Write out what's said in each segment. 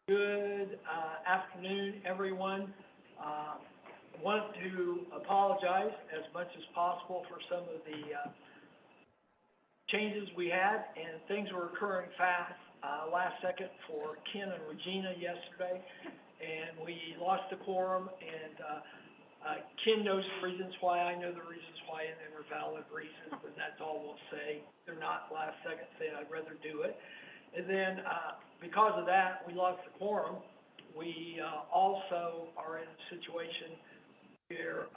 Good afternoon, everyone. Want to apologize as much as possible for some of the changes we had, and things were occurring fast last second for Ken and Regina yesterday, and we lost the quorum, and Ken knows the reasons why, I know the reasons why, and they were valid reasons, and that's all we'll say. They're not last second saying I'd rather do it. And then because of that, we lost the quorum. We also are in a situation where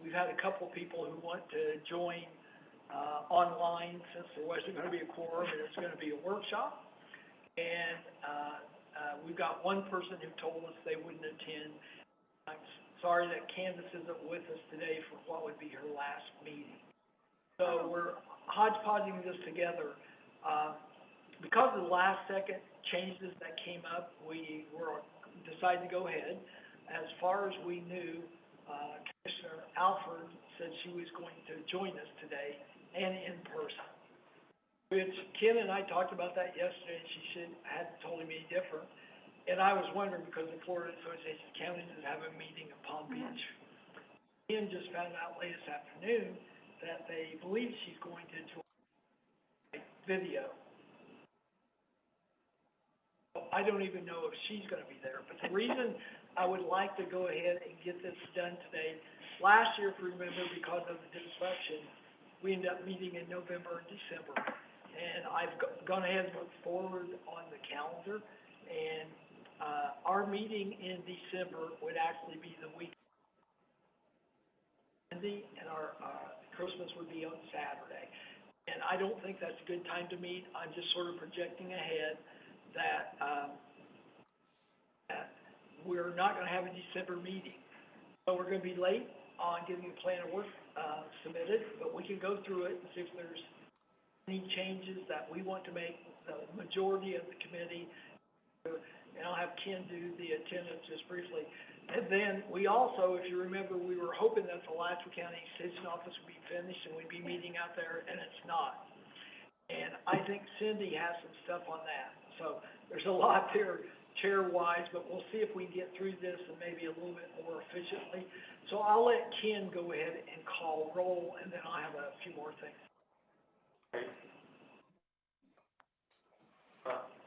we've had a couple people who want to join online since there wasn't going to be a quorum and it's going to be a workshop. And we've got one person who told us they wouldn't attend. I'm sorry that Candace isn't with us today for what would be her last meeting. So we're hodgepodging this together. Because of the last second changes that came up, we decided to go ahead. As far as we knew, Commissioner Alford said she was going to join us today and in person. Which Ken and I talked about that yesterday, and she hadn't told me any different. And I was wondering, because the Florida Association of Counties is having a meeting in Palm Beach. Ken just found out late this afternoon that they believe she's going to join video. I don't even know if she's going to be there, but the reason I would like to go ahead and get this done today, last year, if you remember, because of the disruption, we ended up meeting in November and December, and I've gone ahead and looked forward on the calendar, and our meeting in December would actually be the week of Sunday, and our Christmas would be on Saturday, and I don't think that's a good time to meet. I'm just sort of projecting ahead that we're not going to have a December meeting. So we're going to be late on getting the plan of work submitted, but we can go through it and see if there's any changes that we want to make, the majority of the committee, and I'll have Ken do the attendance just briefly. And then we also, if you remember, we were hoping that the Alachua County Extension Office would be finished and we'd be meeting out there, and it's not. And I think Cindy has some stuff on that. So there's a lot there chair-wise, but we'll see if we can get through this and maybe a little bit more efficiently. So I'll let Ken go ahead and call roll, and then I'll have a few more things. Okay.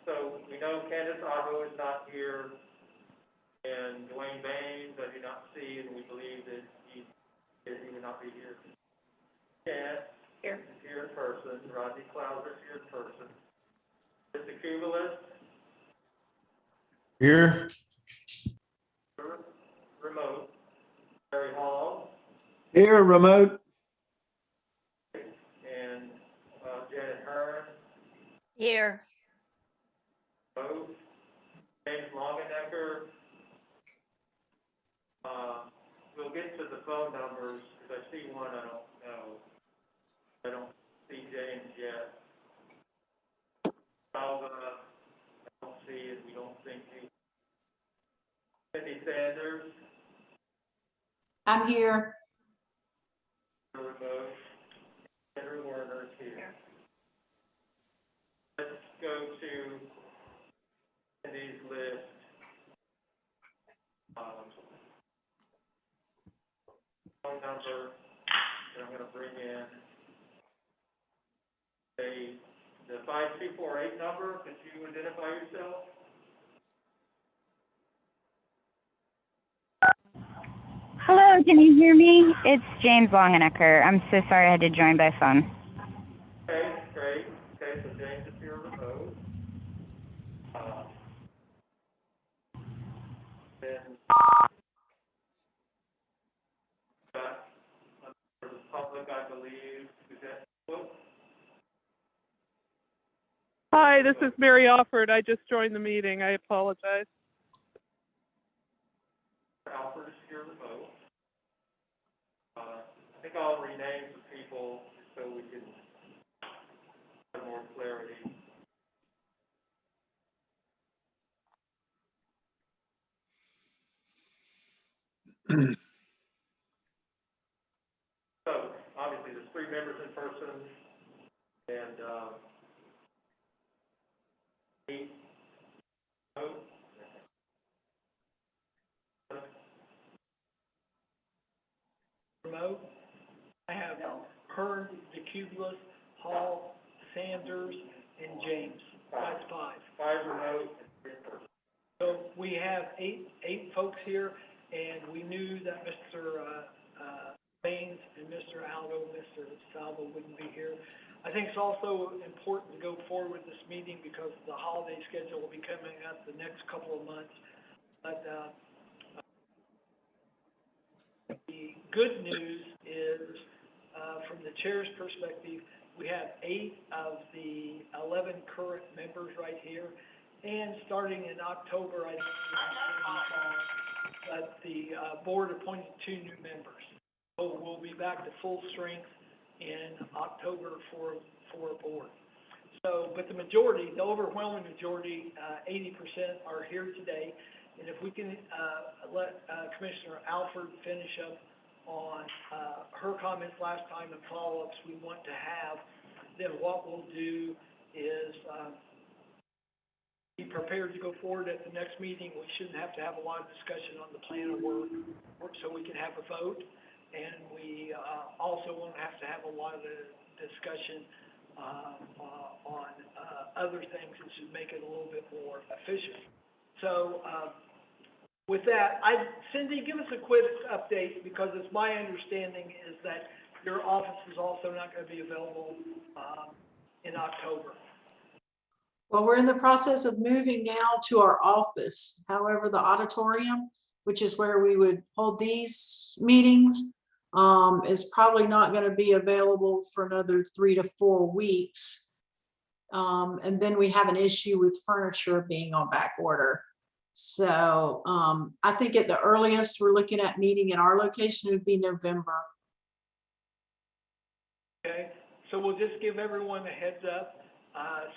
So we know Candace Arbo is not here, and Dwayne Baines I do not see, and we believe that he will not be here. Ken is here in person. Rodney Clouser is here in person. Mr. Kubelis? Here. Remote. Barry Hall? Here, remote. And Janet Hearn? Here. Both. James Longenecker? We'll get to the phone numbers, because I see one I don't know. I don't see James yet. Alva, I don't see it, we don't think he. Cindy Sanders, I'm here. remote. Andrew Werner is here. Let's go to Cindy's list. Phone number that I'm going to bring in. The 5248 number, could you identify yourself? Hello, can you hear me? It's James Longenecker. I'm so sorry I had to join by phone. Okay, great. Okay, so James is here remote. Then for the public, I believe, is that book? Hi, this is Mary Offord. I just joined the meeting. I apologize. Alfred is here remote. I think I'll rename the people so we can have more clarity. So, obviously, there's 3 members in person, and 8 votes. remote. I have Hearn, DeCubulis, Hall, Sanders, and James. That's 5. 5 remote and 3 in person. So we have eight folks here, and we knew that Mr. Baines and Mr. Aldo, Mr. Salvo wouldn't be here. I think it's also important to go forward with this meeting because the holiday schedule will be coming up the next couple of months. But the good news is, from the chair's perspective, we have 8 of the 11 current members right here. And starting in October, I think that the board appointed 2 new members. So we'll be back to full strength in October for a board. So, but the majority, the overwhelming majority, 80% are here today. And if we can let Commissioner Alford finish up on her comments last time and follow-ups we want to have, then what we'll do is be prepared to go forward at the next meeting. We shouldn't have to have a lot of discussion on the plan of work so we can have a vote. And we also won't have to have a lot of discussion on other things that should make it a little bit more efficient. So with that, Cindy, give us a quick update, because it's my understanding is that your office is also not going to be available in October. Well, we're in the process of moving now to our office. However, the auditorium, which is where we would hold these meetings, is probably not going to be available for another 3 to 4 weeks. And then we have an issue with furniture being on back order. So I think at the earliest we're looking at meeting in our location would be November. Okay, so we'll just give everyone a heads up.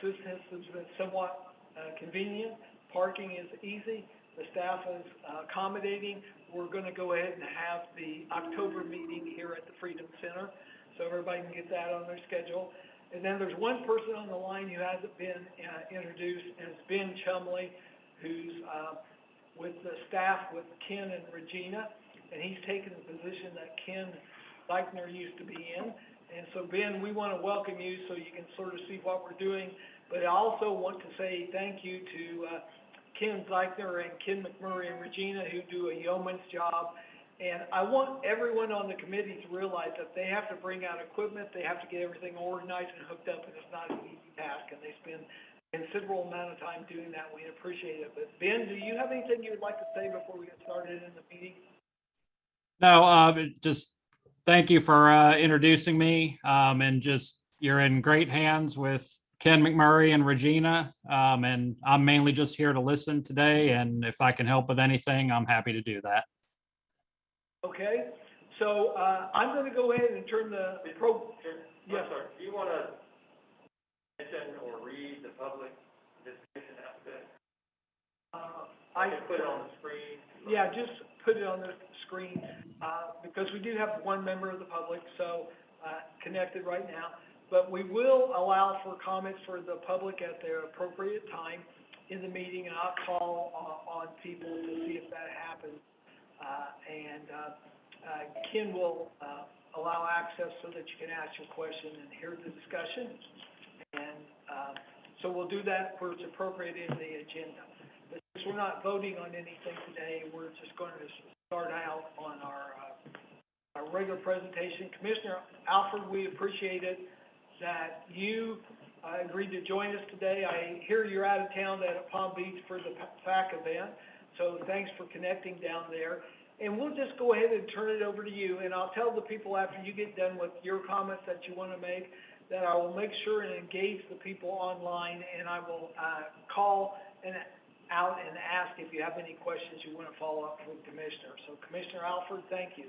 Since this has been somewhat convenient, parking is easy, the staff is accommodating, we're going to go ahead and have the October meeting here at the Freedom Center, so everybody can get that on their schedule. And then there's one person on the line who hasn't been introduced, and it's Ben Chumley, who's with the staff with Ken and Regina, and he's taken the position that Ken Leichner used to be in. And so, Ben, we want to welcome you so you can sort of see what we're doing. But I also want to say thank you to Ken Zeichner and Ken McMurray and Regina, who do a yeoman's job. And I want everyone on the committee to realize that they have to bring out equipment, they have to get everything organized and hooked up, and it's not an easy task. And they spend a considerable amount of time doing that. We appreciate it. But, Ben, do you have anything you would like to say before we get started in the meeting? No, just thank you for introducing me, and just you're in great hands with Ken McMurray and Regina, and I'm mainly just here to listen today, and if I can help with anything, I'm happy to do that. Okay, so I'm going to go ahead and turn the Yes, sir. Do you want to mention or read the public participation aspect? I can put it on the screen. Yeah, just put it on the screen, because we do have one member of the public, so connected right now. But we will allow for comments for the public at their appropriate time in the meeting, and I'll call on people to see if that happens. Ken will allow access so that you can ask your question and hear the discussion. And so we'll do that where it's appropriate in the agenda. But since we're not voting on anything today, we're just going to start out on our regular presentation. Commissioner Alford, we appreciate it that you agreed to join us today. I hear you're out of town at Palm Beach for the PAC event, so thanks for connecting down there. And we'll just go ahead and turn it over to you, and I'll tell the people after you get done with your comments that you want to make that I will make sure and engage the people online, and I will call out and ask if you have any questions you want to follow up with Commissioner. So, Commissioner Alford, thank you.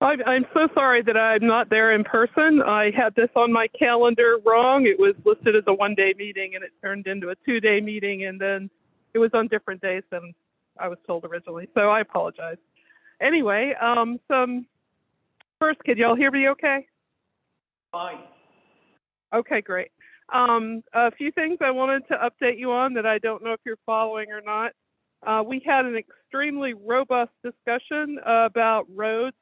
I'm so sorry that I'm not there in person. I had this on my calendar wrong. It was listed as a one-day meeting, and it turned into a 2-day meeting, and then it was on different days than I was told originally, so I apologize. Anyway, first, can y'all hear me okay? Fine. Okay, great. A few things I wanted to update you on that I don't know if you're following or not. We had an extremely robust discussion about roads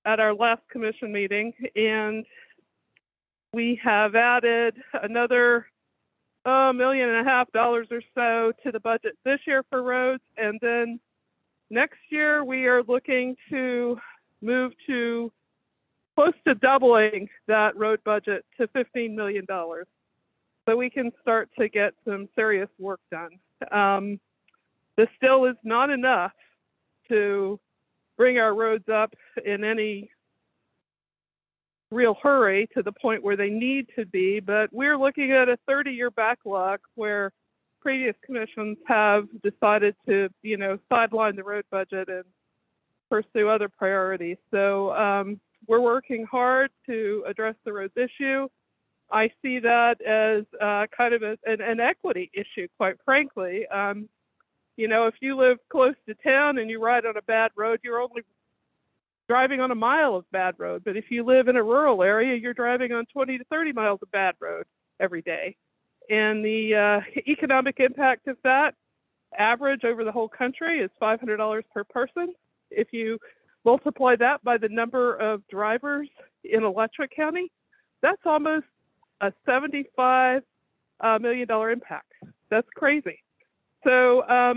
at our last commission meeting, and we have added another $1.5 million or so to the budget this year for roads, and then next year we are looking to move to close to doubling that road budget to $15 million, so we can start to get some serious work done. This still is not enough to bring our roads up in any real hurry to the point where they need to be, but we're looking at a 30-year backlog where previous commissions have decided to, sideline the road budget and pursue other priorities. So we're working hard to address the roads issue. I see that as kind of an equity issue, quite frankly. If you live close to town and you ride on a bad road, you're only driving on a mile of bad road. But if you live in a rural area, you're driving on 20 to 30 miles of bad road every day. And the economic impact of that average over the whole country is $500 per person. If you multiply that by the number of drivers in Alachua County, that's almost a $75 million impact. That's crazy. So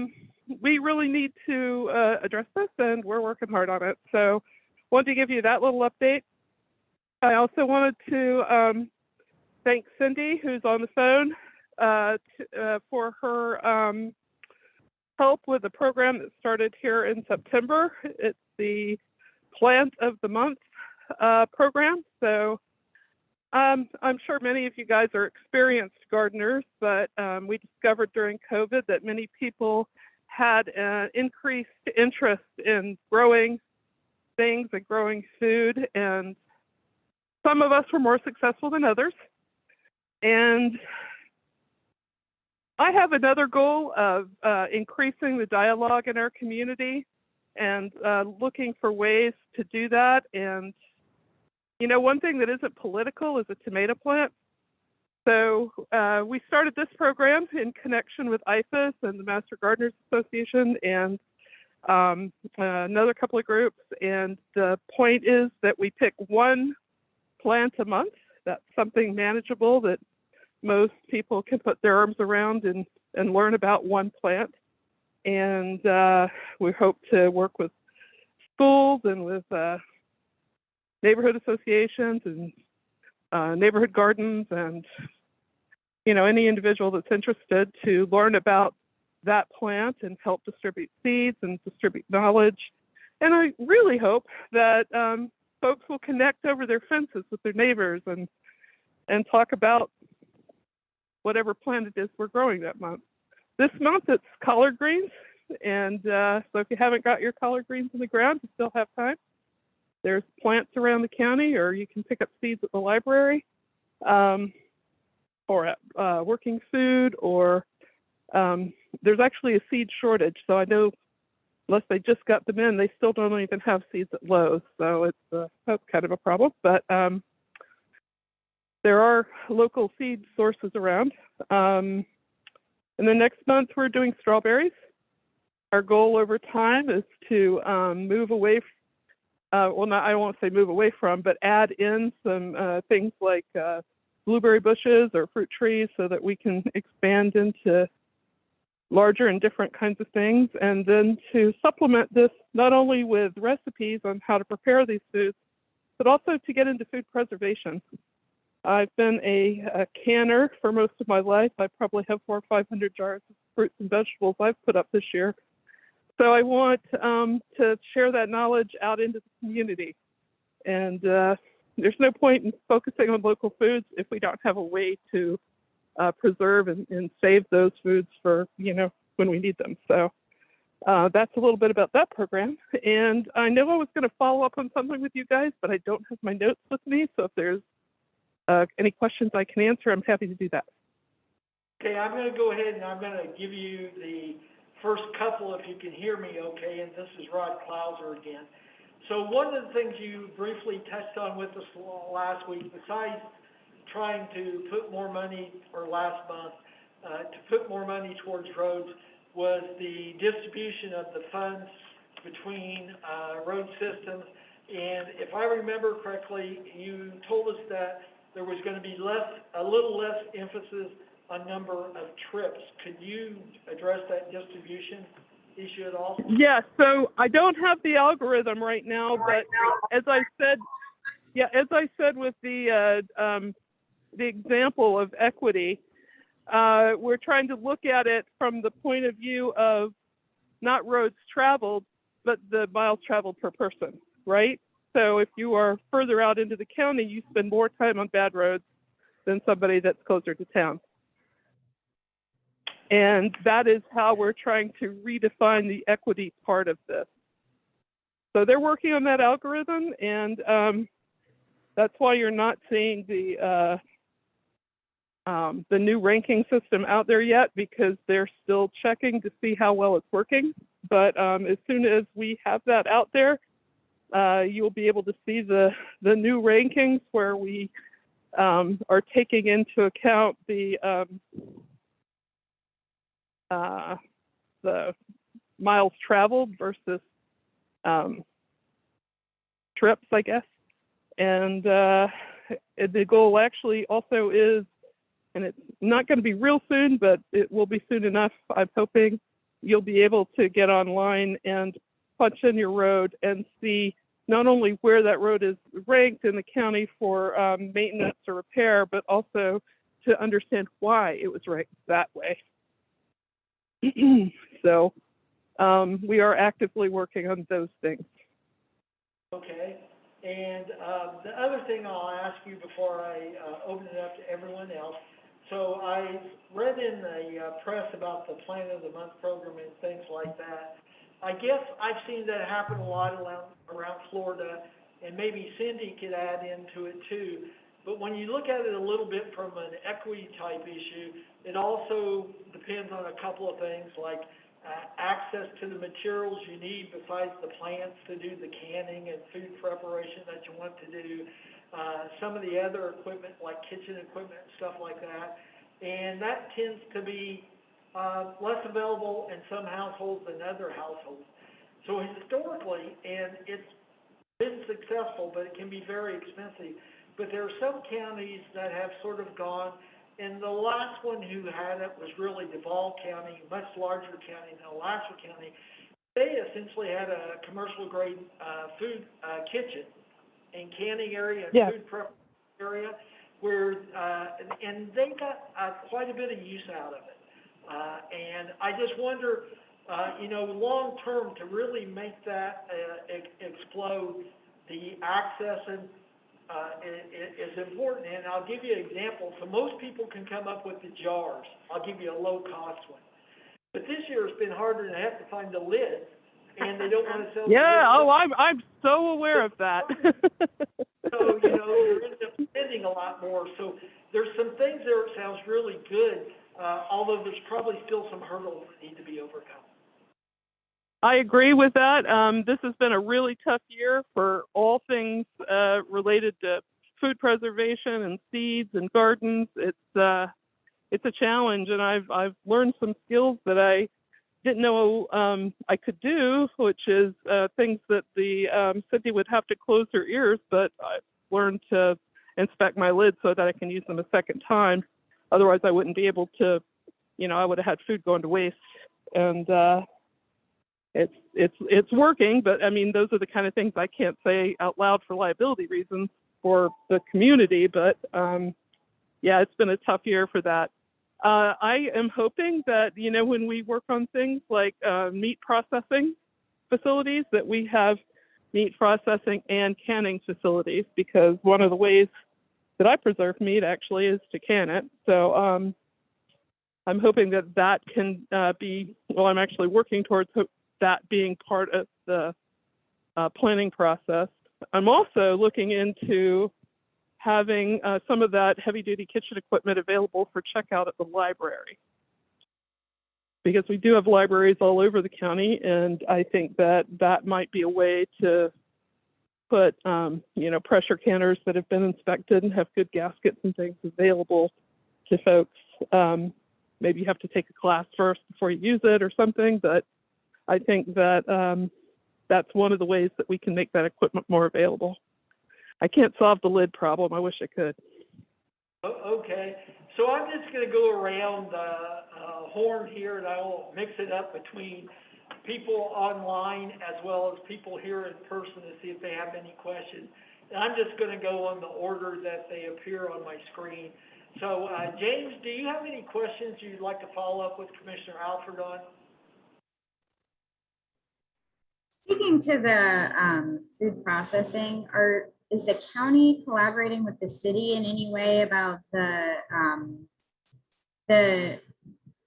we really need to address this, and we're working hard on it. So wanted to give you that little update. I also wanted to thank Cindy, who's on the phone, for her help with the program that started here in September. It's the Plant of the Month program. So I'm sure many of you guys are experienced gardeners, but we discovered during COVID that many people had an increased interest in growing things and growing food, and some of us were more successful than others. And I have another goal of increasing the dialogue in our community and looking for ways to do that. And one thing that isn't political is a tomato plant. So we started this program in connection with IFAS and the Master Gardeners Association and another couple of groups. And the point is that we pick one plant a month. That's something manageable that most people can put their arms around and learn about one plant. And we hope to work with schools and with neighborhood associations and neighborhood gardens and any individual that's interested to learn about that plant and help distribute seeds and distribute knowledge. And I really hope that folks will connect over their fences with their neighbors and talk about whatever plant it is we're growing that month. This month it's collard greens, and so if you haven't got your collard greens in the ground, you still have time. There's plants around the county, or you can pick up seeds at the library, or at Working Food, or there's actually a seed shortage. So I know unless they just got them in, they still don't even have seeds at Lowe's. So that's kind of a problem. But there are local seed sources around. And then next month we're doing strawberries. Our goal over time is to move away I don't want to say move away from, but add in some things like blueberry bushes or fruit trees so that we can expand into larger and different kinds of things. And then to supplement this not only with recipes on how to prepare these foods, but also to get into food preservation. I've been a canner for most of my life. I probably have 400 or 500 jars of fruits and vegetables I've put up this year. So I want to share that knowledge out into the community. And there's no point in focusing on local foods if we don't have a way to preserve and save those foods for, when we need them. So that's a little bit about that program. And I know I was going to follow up on something with you guys, but I don't have my notes with me. So if there's any questions I can answer, I'm happy to do that. Okay, I'm going to go ahead and I'm going to give you the first couple, if you can hear me okay, and this is Rod Klauser again. So one of the things you briefly touched on with us last week, besides trying to put more money, or last month, to put more money towards roads, was the distribution of the funds between road systems And if I remember correctly, you told us that there was gonna be a little less emphasis on number of trips. Could you address that distribution issue at all? Yeah, so I don't have the algorithm right now, but as I said, with the example of equity, we're trying to look at it from the point of view of not roads traveled, but the miles traveled per person, right? So if you are further out into the county, you spend more time on bad roads than somebody that's closer to town. And that is how we're trying to redefine the equity part of this. So they're working on that algorithm, and that's why you're not seeing the new ranking system out there yet, because they're still checking to see how well it's working. But as soon as we have that out there, you'll be able to see the new rankings where we are taking into account the miles traveled versus trips, I guess. And the goal actually also is, and it's not going to be real soon, but it will be soon enough, I'm hoping, you'll be able to get online and punch in your road and see not only where that road is ranked in the county for maintenance or repair, but also to understand why it was ranked that way. So we are actively working on those things. Okay. And the other thing I'll ask you before I open it up to everyone else, so I read in the press about the Plant of the Month program and things like that. I guess I've seen that happen a lot around Florida, and maybe Cindy could add into it too. But when you look at it a little bit from an equity type issue, it also depends on a couple of things like access to the materials you need besides the plants to do the canning and food preparation that you want to do, some of the other equipment like kitchen equipment and stuff like that. And that tends to be less available in some households than other households. So historically, and it's been successful, but it can be very expensive. But there are some counties that have sort of gone, and the last one who had it was really Duval County, a much larger county than Alachua County. They essentially had a commercial grade food kitchen and canning area and food prep area where, and they got quite a bit of use out of it. And I just wonder, long term to really make that explode, the access and is important, and I'll give you an example. So most people can come up with the jars. I'll give you a low-cost one. But this year it's been harder than heck to find the lids, and they don't want to sell. Yeah, I'm so aware of that. So, you're end up spending a lot more. So there's some things there that sounds really good, although there's probably still some hurdles that need to be overcome. I agree with that. This has been a really tough year for all things related to food preservation and seeds and gardens. It's a challenge, and I've learned some skills that I didn't know I could do, which is things that the Cindy would have to close her ears, but I've learned to inspect my lids so that I can use them a second time. Otherwise, I wouldn't be able to, I would have had food going to waste. And it's working, but I mean, those are the kind of things I can't say out loud for liability reasons for the community. But it's been a tough year for that. I am hoping that, when we work on things like meat processing facilities, that we have meat processing and canning facilities, because one of the ways that I preserve meat actually is to can it. So I'm hoping that can be, I'm actually working towards that being part of the planning process. I'm also looking into having some of that heavy-duty kitchen equipment available for checkout at the library, because we do have libraries all over the county, and I think that might be a way to put, pressure canners that have been inspected and have good gaskets and things available to folks. Maybe you have to take a class first before you use it or something, but I think that that's one of the ways that we can make that equipment more available. I can't solve the lid problem. I wish I could. Okay, so I'm just gonna go around the horn here, and I will mix it up between people online as well as people here in person to see if they have any questions. And I'm just gonna go on the order that they appear on my screen. So, James, do you have any questions you'd like to follow up with Commissioner Alford on? Speaking to the food processing, is the county collaborating with the city in any way about the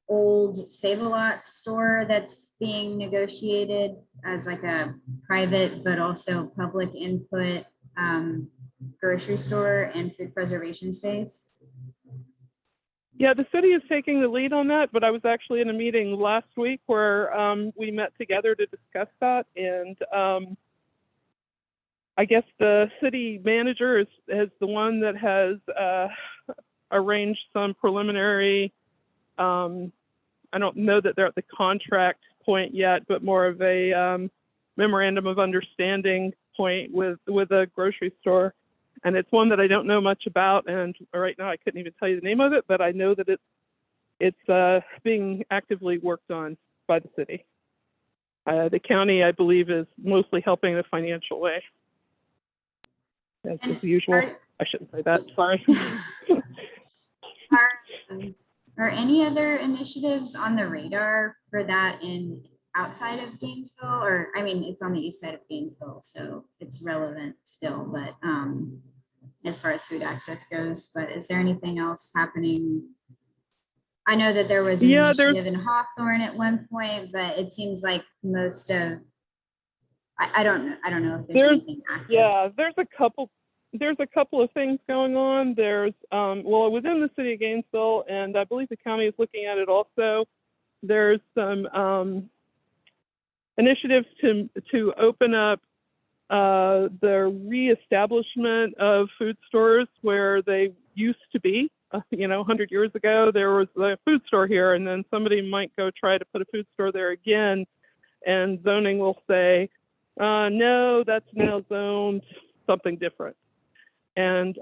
old Save-A-Lot store that's being negotiated as like a private but also public input grocery store and food preservation space? Yeah, the city is taking the lead on that, but I was actually in a meeting last week where we met together to discuss that, and I guess the city manager is the one that has arranged some preliminary, I don't know that they're at the contract point yet, but more of a memorandum of understanding point with a grocery store. And it's one that I don't know much about, and right now I couldn't even tell you the name of it, but I know that it's being actively worked on by the city. The county, I believe, is mostly helping in a financial way, as usual. I shouldn't say that, sorry. Are any other initiatives on the radar for that outside of Gainesville? Or, I mean, it's on the east side of Gainesville, so it's relevant still, but as far as food access goes, but is there anything else happening? I know that there was an initiative in Hawthorne at one point, but it seems like most of, I don't know if there's anything active. Yeah, there's a couple of things going on. There's, well, within the city of Gainesville, and I believe the county is looking at it also, there's some initiatives to open up the reestablishment of food stores where they used to be. 100 years ago, there was a food store here, and then somebody might go try to put a food store there again, and zoning will say, no, that's now zoned something different. And,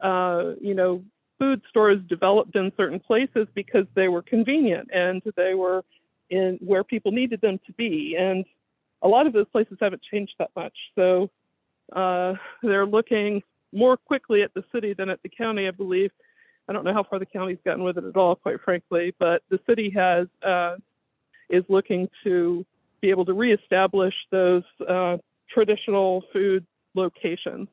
food stores developed in certain places because they were convenient and they were in where people needed them to be. And a lot of those places haven't changed that much. So they're looking more quickly at the city than at the county, I believe. I don't know how far the county's gotten with it at all, quite frankly, but the city is looking to be able to reestablish those traditional food locations.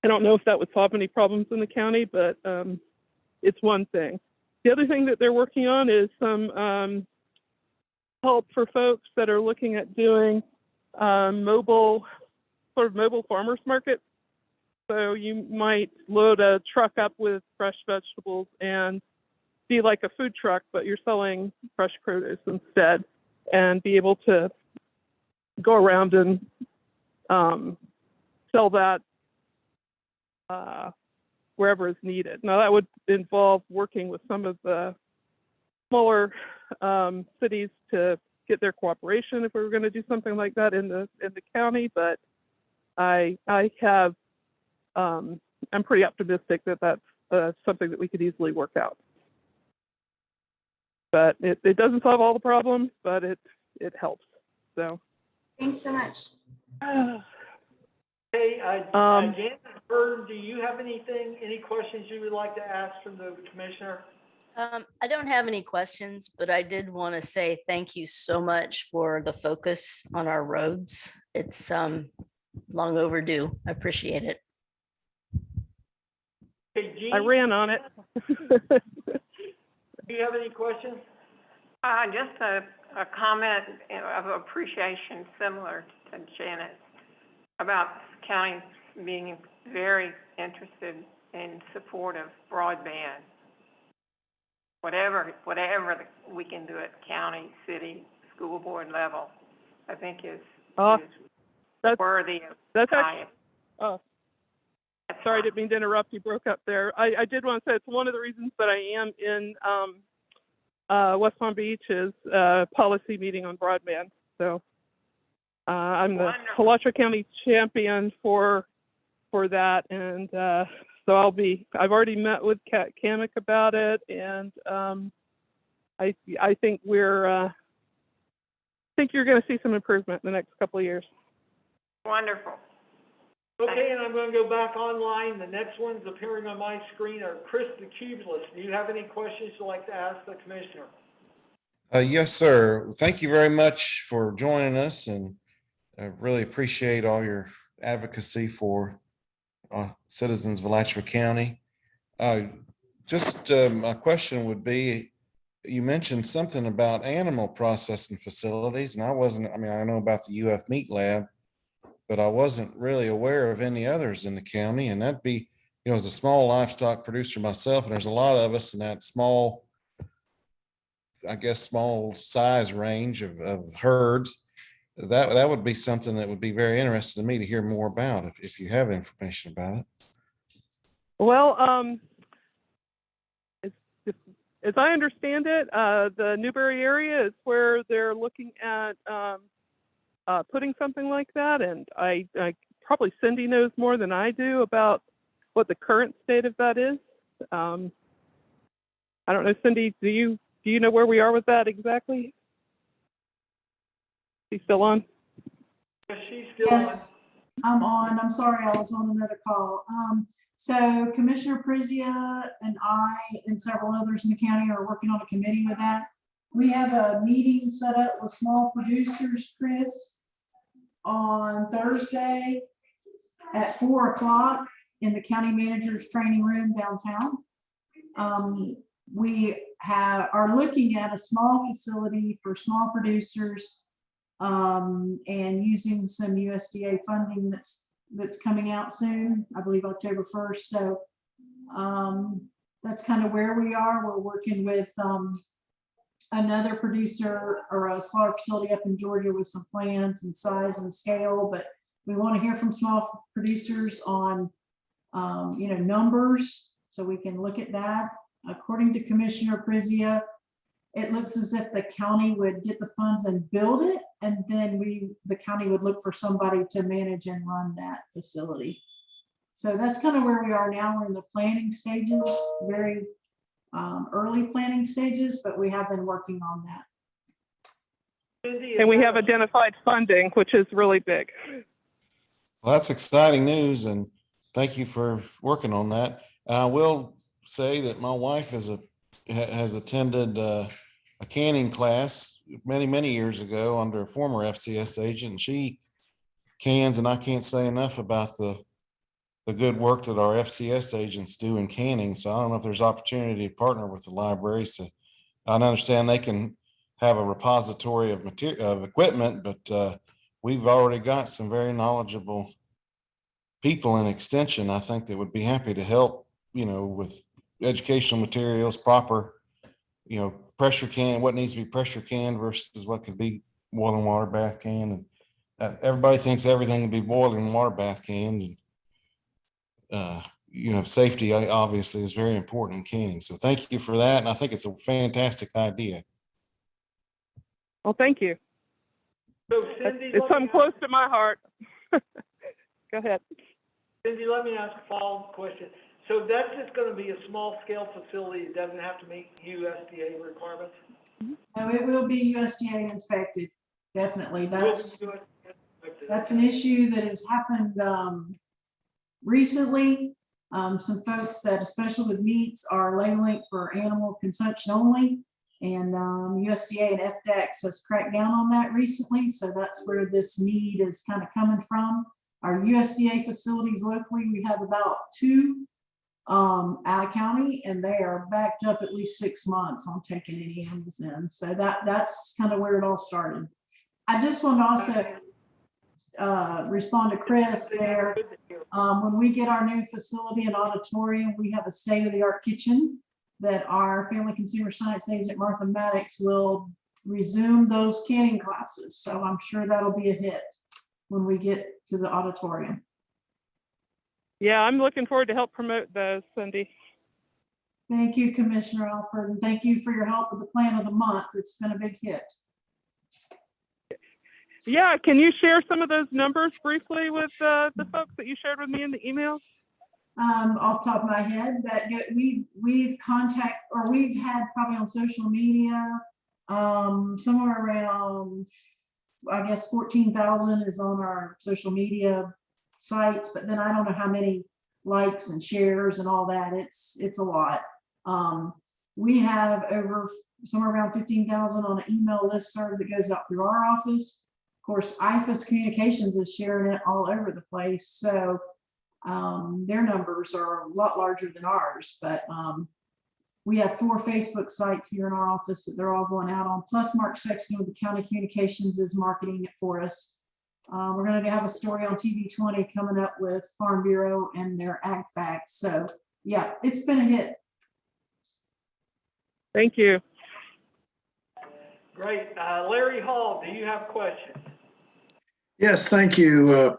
I don't know if that would solve any problems in the county, but it's one thing. The other thing that they're working on is some help for folks that are looking at doing mobile farmers markets. So you might load a truck up with fresh vegetables and be like a food truck, but you're selling fresh produce instead, and be able to go around and sell that wherever is needed. Now that would involve working with some of the smaller cities to get their cooperation if we were going to do something like that in the county, but I have I'm pretty optimistic that that's something that we could easily work out. But it doesn't solve all the problems, but it helps. So Thanks so much. Hey, Janet, Bird, do you have any questions you would like to ask from the commissioner? I don't have any questions, but I did want to say thank you so much for the focus on our roads. It's long overdue. I appreciate it. Hey, Jean, I ran on it. do you have any questions? Just a comment of appreciation similar to Janet about county being very interested in support of broadband. Whatever we can do at county, city, school board level, I think is worthy of Sorry, I didn't mean to interrupt. You broke up there. I did want to say it's one of the reasons that I am in West Palm Beach's policy meeting on broadband. So I'm the Wonderful. Alachua County champion for that, and so I've already met with Kamek about it, and I think you're going to see some improvement in the next couple of years. Wonderful. Okay, and I'm gonna go back online. The next ones appearing on my screen are Chris the Cubeless. Do you have any questions you'd like to ask the commissioner? Yes, sir. Thank you very much for joining us, and I really appreciate all your advocacy for citizens of Alachua County. My question would be, you mentioned something about animal processing facilities, and I know about the UF Meat Lab, but I wasn't really aware of any others in the county, and that'd be, as a small livestock producer myself, and there's a lot of us in that small size range of herds. That would be something that would be very interesting to me to hear more about if you have information about it. Well, as I understand it, the Newbury area is where they're looking at putting something like that, and I probably Cindy knows more than I do about what the current state of that is. I don't know, Cindy, do you know where we are with that exactly? She's still on? She's still on. Yes, I'm on. I'm sorry, I was on another call. So Commissioner Prizia and I and several others in the county are working on a committee with that. We have a meeting set up with small producers, Chris, on Thursday at 4:00 in the county manager's training room downtown. We are looking at a small facility for small producers, and using some USDA funding that's coming out soon, I believe October 1st. So that's kind of where we are. We're working with another producer or a slaughter facility up in Georgia with some plans and size and scale, but we want to hear from small producers on numbers, so we can look at that. According to Commissioner Prizia, it looks as if the county would get the funds and build it, and then the county would look for somebody to manage and run that facility. So that's kind of where we are now. We're in the planning stages, very early planning stages, but we have been working on that. And we have identified funding, which is really big. Well, that's exciting news, and thank you for working on that. And I will say that my wife has attended a canning class many years ago under a former FCS agent, and she cans, and I can't say enough about the good work that our FCS agents do in canning. So I don't know if there's opportunity to partner with the library. So I understand they can have a repository of equipment, but we've already got some very knowledgeable people in extension, I think, that would be happy to help, with educational materials, proper, pressure can, what needs to be pressure canned versus what could be boiling water bath canned. And everybody thinks everything would be boiling water bath canned. And safety obviously is very important in canning. So thank you for that. And I think it's a fantastic idea. Well, thank you. So Cindy, It's something close to my heart. Go ahead. Cindy, let me ask a follow-up question. So that's just going to be a small scale facility. It doesn't have to meet USDA requirements? No, it will be USDA inspected, definitely. That's an issue that has happened recently. Some folks that, especially with meats, are labeling for animal consumption only. And USDA and FDEX has cracked down on that recently. So that's where this need is kind of coming from. Our USDA facilities locally, we have about 2 out of county, and they are backed up at least 6 months on taking any animals in. So that's kind of where it all started. I just want to also respond to Chris there. When we get our new facility and auditorium, we have a state-of-the-art kitchen that our family consumer science agent Martha Maddox will resume those canning classes. So I'm sure that'll be a hit when we get to the auditorium. Yeah, I'm looking forward to help promote those, Cindy. Thank you, Commissioner Alford, and thank you for your help with the plan of the month. It's been a big hit. Yeah, can you share some of those numbers briefly with the folks that you shared with me in the email? Off the top of my head, that we've had probably on social media, somewhere around, I guess 14,000 is on our social media sites, but then I don't know how many likes and shares and all that. It's a lot. We have over somewhere around 15,000 on an email listserv that goes out through our office. Of course, IFAS Communications is sharing it all over the place. So their numbers are a lot larger than ours, but we have 4 Facebook sites here in our office that they're all going out on. Plus, Mark Sexton with the County Communications is marketing it for us. We're going to have a story on TV 20 coming up with Farm Bureau and their Ag Facts. So yeah, it's been a hit. Thank you. Great. Larry Hall, do you have questions? Yes, thank you.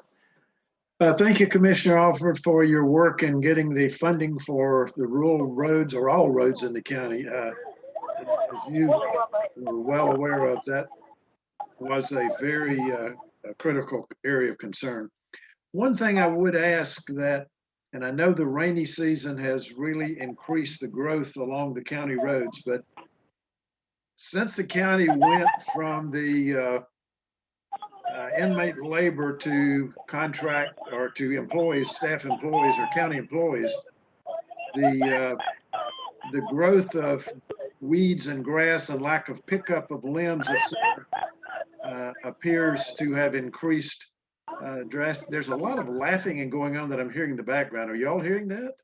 Thank you, Commissioner Alford, for your work in getting the funding for the rural roads or all roads in the county. As you were well aware of, that was a very a critical area of concern. One thing I would ask that, and I know the rainy season has really increased the growth along the county roads, but since the county went from the inmate labor to contract or to employees, staff employees or county employees, the growth of weeds and grass and lack of pickup of limbs, etc., appears to have increased drastically. There's a lot of laughing and going on that I'm hearing in the background. Are y'all hearing that?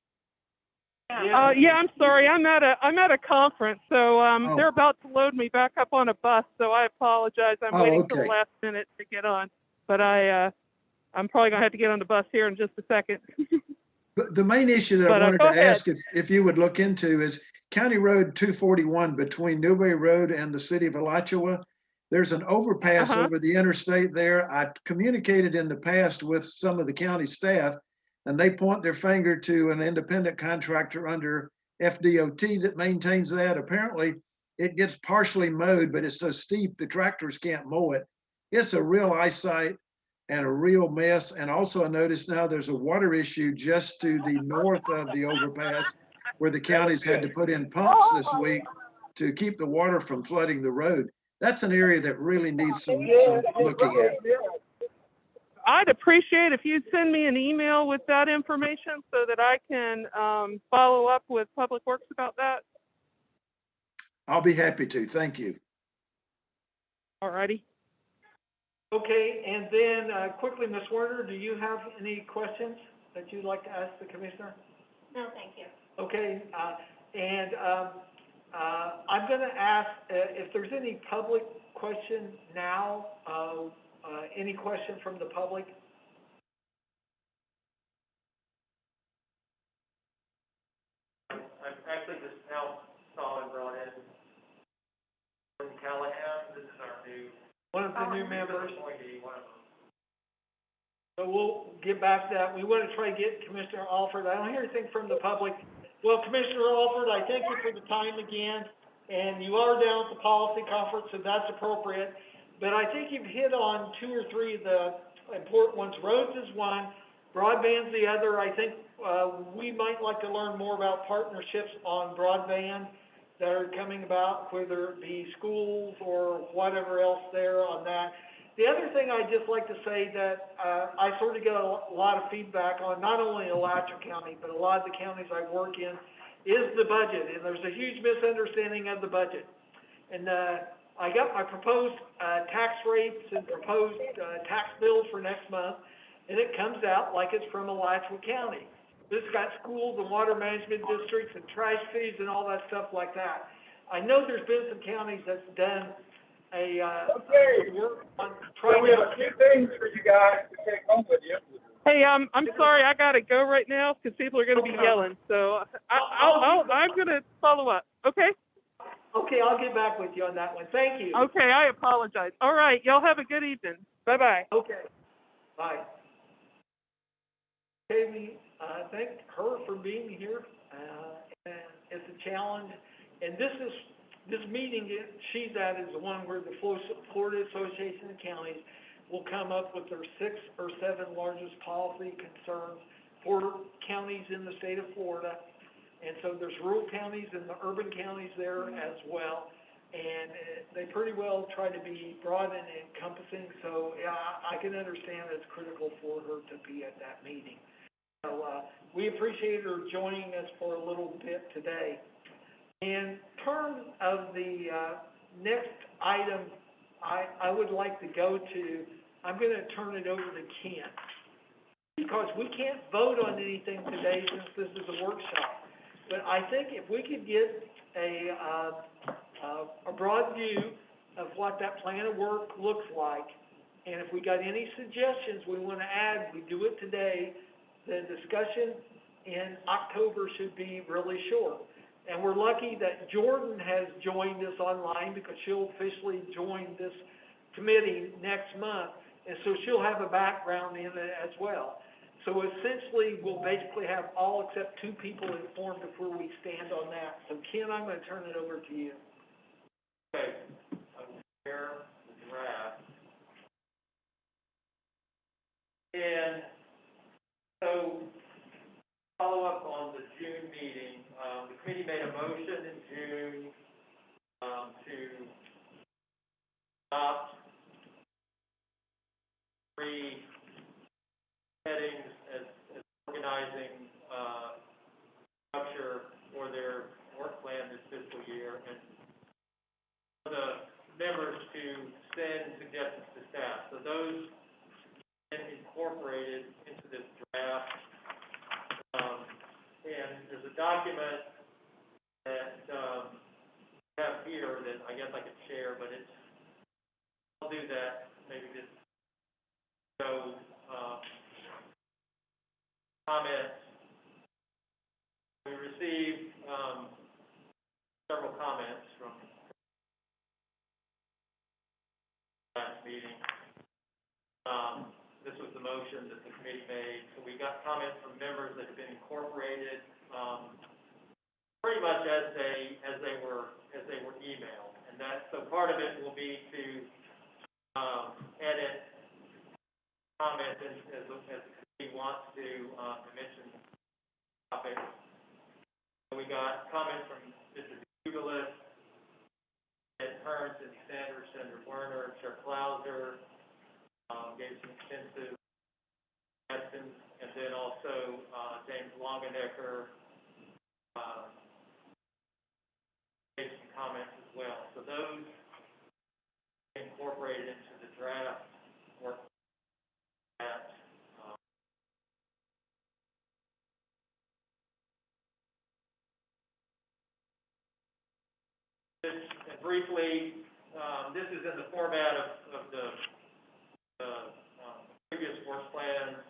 Yeah, I'm sorry. I'm at a conference, so they're about to load me back up on a bus. So I apologize. I'm waiting till the last minute to get on, but I'm probably gonna have to get on the bus here in just a second. But the main issue that I wanted to ask if you would look into is County Road 241 between Newbury Road and the city of Alachua. There's an overpass over the interstate there. I've communicated in the past with some of the county staff, and they point their finger to an independent contractor under FDOT that maintains that. Apparently, it gets partially mowed, but it's so steep the tractors can't mow it. It's a real eyesight and a real mess. And also I noticed now there's a water issue just to the north of the overpass where the counties had to put in pumps this week to keep the water from flooding the road. That's an area that really needs some looking at. I'd appreciate if you'd send me an email with that information so that I can follow up with Public Works about that. I'll be happy to. Thank you. All righty. Okay, and then quickly, Ms. Werner, do you have any questions that you'd like to ask the commissioner? No, thank you. Okay, I'm going to ask if there's any public question now. Any question from the public? I've actually just now saw and brought in Callahan. This is our new One of the new members. one of them. So we'll get back to that. We want to try to get Commissioner Alford. I don't hear anything from the public. Well, Commissioner Alford, I thank you for the time again. And you are down at the policy conference, so that's appropriate. But I think you've hit on 2 or 3 of the important ones. Roads is one, broadband's the other. I think we might like to learn more about partnerships on broadband that are coming about, whether it be schools or whatever else there on that. The other thing I'd just like to say that I sort of get a lot of feedback on, not only Alachua County, but a lot of the counties I work in, is the budget. And there's a huge misunderstanding of the budget. And I got my proposed tax rates and proposed tax bills for next month, and it comes out like it's from Alachua County. This got schools and water management districts and trash fees and all that stuff like that. I know there's been some counties that's done a work on trying to. We have a few things for you guys to take home with you. Hey, I'm sorry, I gotta go right now because people are gonna be yelling. So I'm gonna follow up. Okay. Okay, I'll get back with you on that one. Thank you. Okay, I apologize. All right, y'all have a good evening. Bye-bye. Okay, bye. Okay, we thank her for being here, and it's a challenge. And this meeting she's at is the one where the Florida Association of Counties, will come up with their 6 or 7 largest policy concerns for counties in the state of Florida. And so there's rural counties and the urban counties there as well. And they pretty well try to be broad and encompassing, so yeah, I can understand it's critical for her to be at that meeting. So, we appreciate her joining us for a little bit today. In terms of the, next item I would like to go to, I'm gonna turn it over to Ken. Because we can't vote on anything today since this is a workshop. But I think if we could get a broad view of what that plan of work looks like, and if we got any suggestions we want to add, we do it today. The discussion in October should be really short. And we're lucky that Jordan has joined us online because she'll officially join this committee next month, and so she'll have a background in it as well. So essentially, we'll basically have all except 2 people informed before we stand on that. So Ken, I'm going to turn it over to you. Okay, I will share the draft. And so, follow up on the June meeting. The committee made a motion in June to adopt 3 headings as organizing structure for their work plan this fiscal year, and for the members to send suggestions to staff. So those been incorporated into this draft. And there's a document that I have here that I guess I could share, but I'll do that maybe just so comments. We received several comments from last meeting. This was the motion that the committee made. So we got comments from members that have been incorporated pretty much as they were emailed. And that, so part of it will be to edit comments as the committee wants to mention topics. So we got comments from Mr. Douglas, Ed Hearn, Cindy Sanders, Senator Werner, Chair Clauser, gave some extensive questions, and then also James Longenecker gave some comments as well. So those incorporated into the draft work that and briefly, this is in the format of the previous work plans.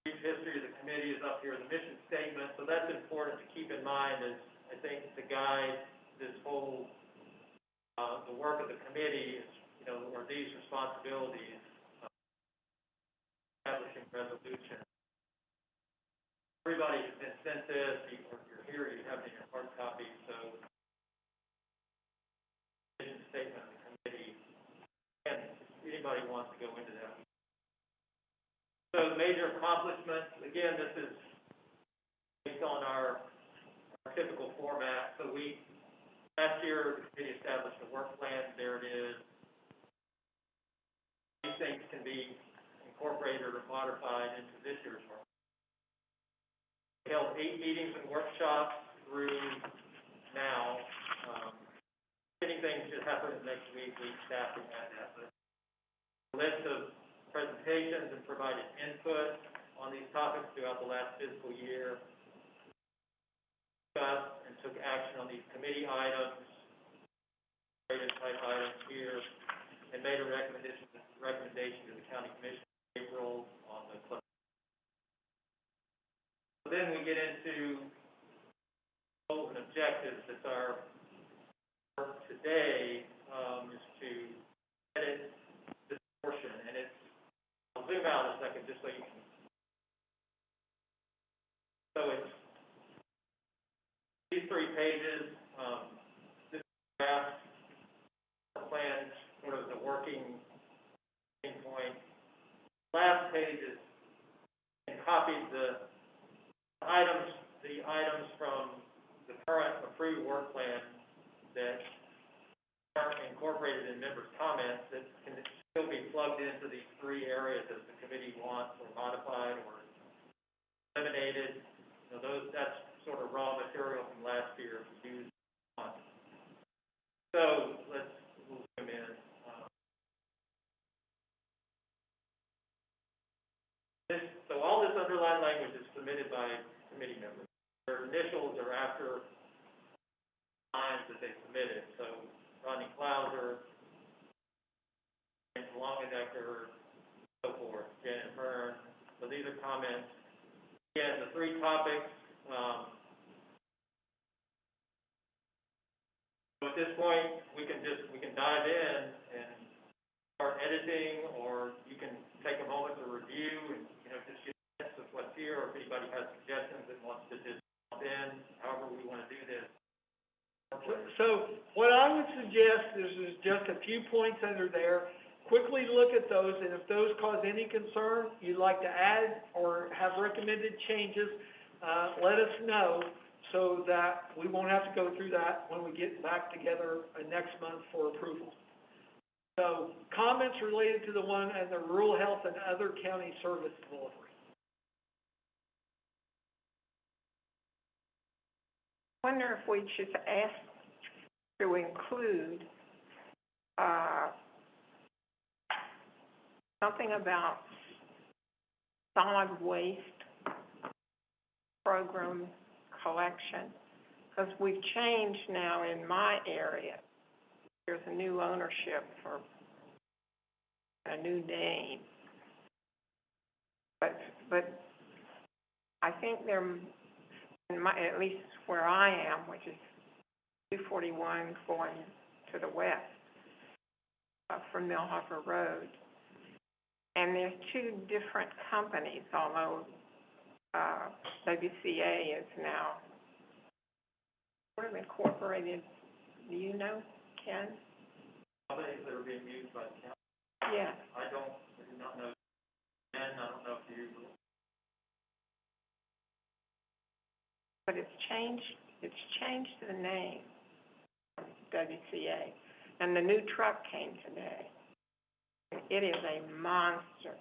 Brief history of the committee is up here, the mission statement. So that's important to keep in mind as I think to guide this whole the work of the committee is, or these responsibilities, establishing resolution. Everybody has been sent this, or you're here, you have it in your hard copy, so mission statement of the committee, and anybody wants to go into that. So the major accomplishments, again, this is based on our typical format. So last year, the committee established a work plan. There it is. These things can be incorporated or modified into this year's work. We held 8 meetings and workshops through now. Anything should happen next week, staff can add that. But a list of presentations and provided input on these topics throughout the last fiscal year. Discussed and took action on these committee items, type items here, and made a recommendation to the county commission in April on the club. So then we get into goals and objectives. That's our work today, is to edit this portion, and I'll zoom out a second just so you can. So it's these 3 pages. This draft plan, sort of the working last page is, and copied the items from the current approved work plan that aren't incorporated in members' comments that can still be plugged into these three areas that the committee wants or modified or eliminated. You know, that's sort of raw material from last year used on. So we'll zoom in. So all this underlined language is submitted by committee members. Their initials are after lines that they submitted. So Rodney Klauser, James Longenecker, so forth, Janet Byrne. So these are comments. Again, the three topics. So at this point, we can dive in and start editing, or you can take a moment to review and just get a sense of what's here, or if anybody has suggestions that wants to just jump in, however we want to do this. So what I would suggest is just a few points under there. Quickly look at those, and if those cause any concern, you'd like to add or have recommended changes, let us know so that we won't have to go through that when we get back together next month for approval. So comments related to the one and the rural health and other county service delivery. I wonder if we should ask to include something about solid waste program collection, because we've changed now in my area. There's a new ownership for a new name, but I think there, at least where I am, which is 241 going to the west from Millhopper Road, and there's two different companies, although WCA is now sort of incorporated. Do you know, Ken? Companies that are being used by the county? Yeah. I do not know. And I don't know if you. But it's changed the name of WCA. And the new truck came today. It is a monster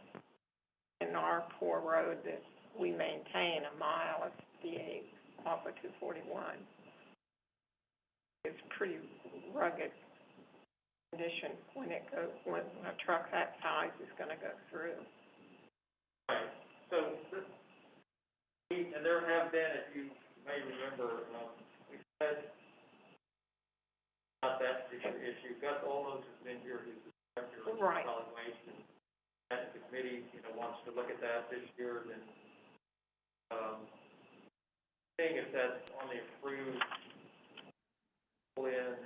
in our poor road that we maintain a mile of 58 off of 241. It's pretty rugged condition when a truck that size is going to go through. Right. So, and there have been, if you may remember, we said about that particular issue. Gus Olmos has been here, who's the director of Right. solid waste, and the committee, wants to look at that this year. And seeing if that's on the approved plan.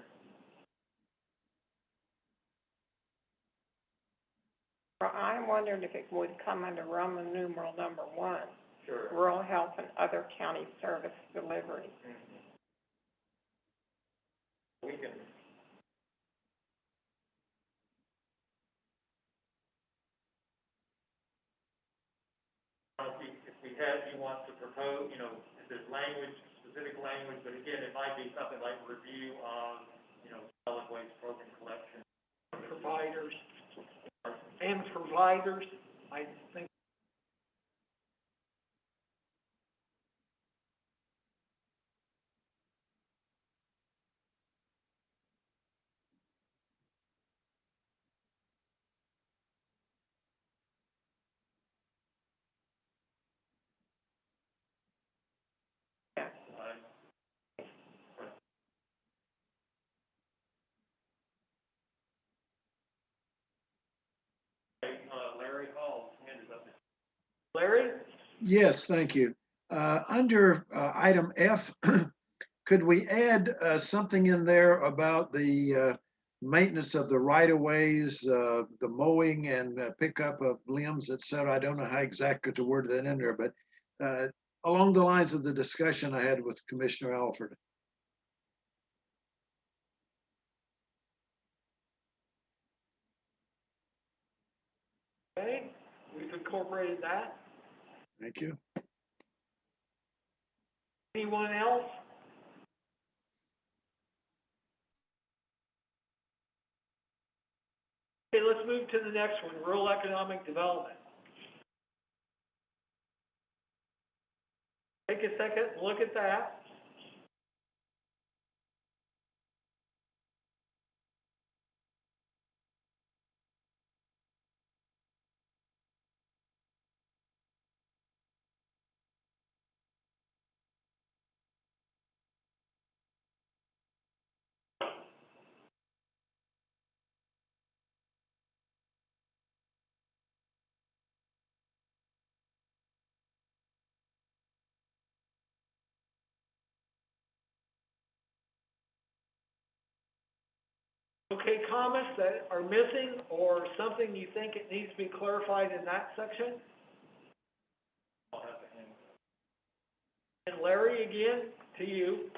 Well, I wondered if it would come under Roman numeral number 1, Sure. rural health and other county service delivery. Mm-hmm. We can. If you want to propose, if there's language, specific language, but again, it might be something like review of, solid waste program collection. Providers, I think. Yes. Larry Hall's hand is up. Larry? Yes, thank you. Under item F, could we add something in there about the maintenance of the right-of-ways, the mowing and pickup of limbs, et cetera? I don't know how exactly to word that in there, but along the lines of the discussion I had with Commissioner Alford. Okay, we've incorporated that. Thank you. Anyone else? Okay, let's move to the next one, rural economic development. Take a second, look at that. Okay, comments that are missing or something you think it needs to be clarified in that section? And Larry, again, to you.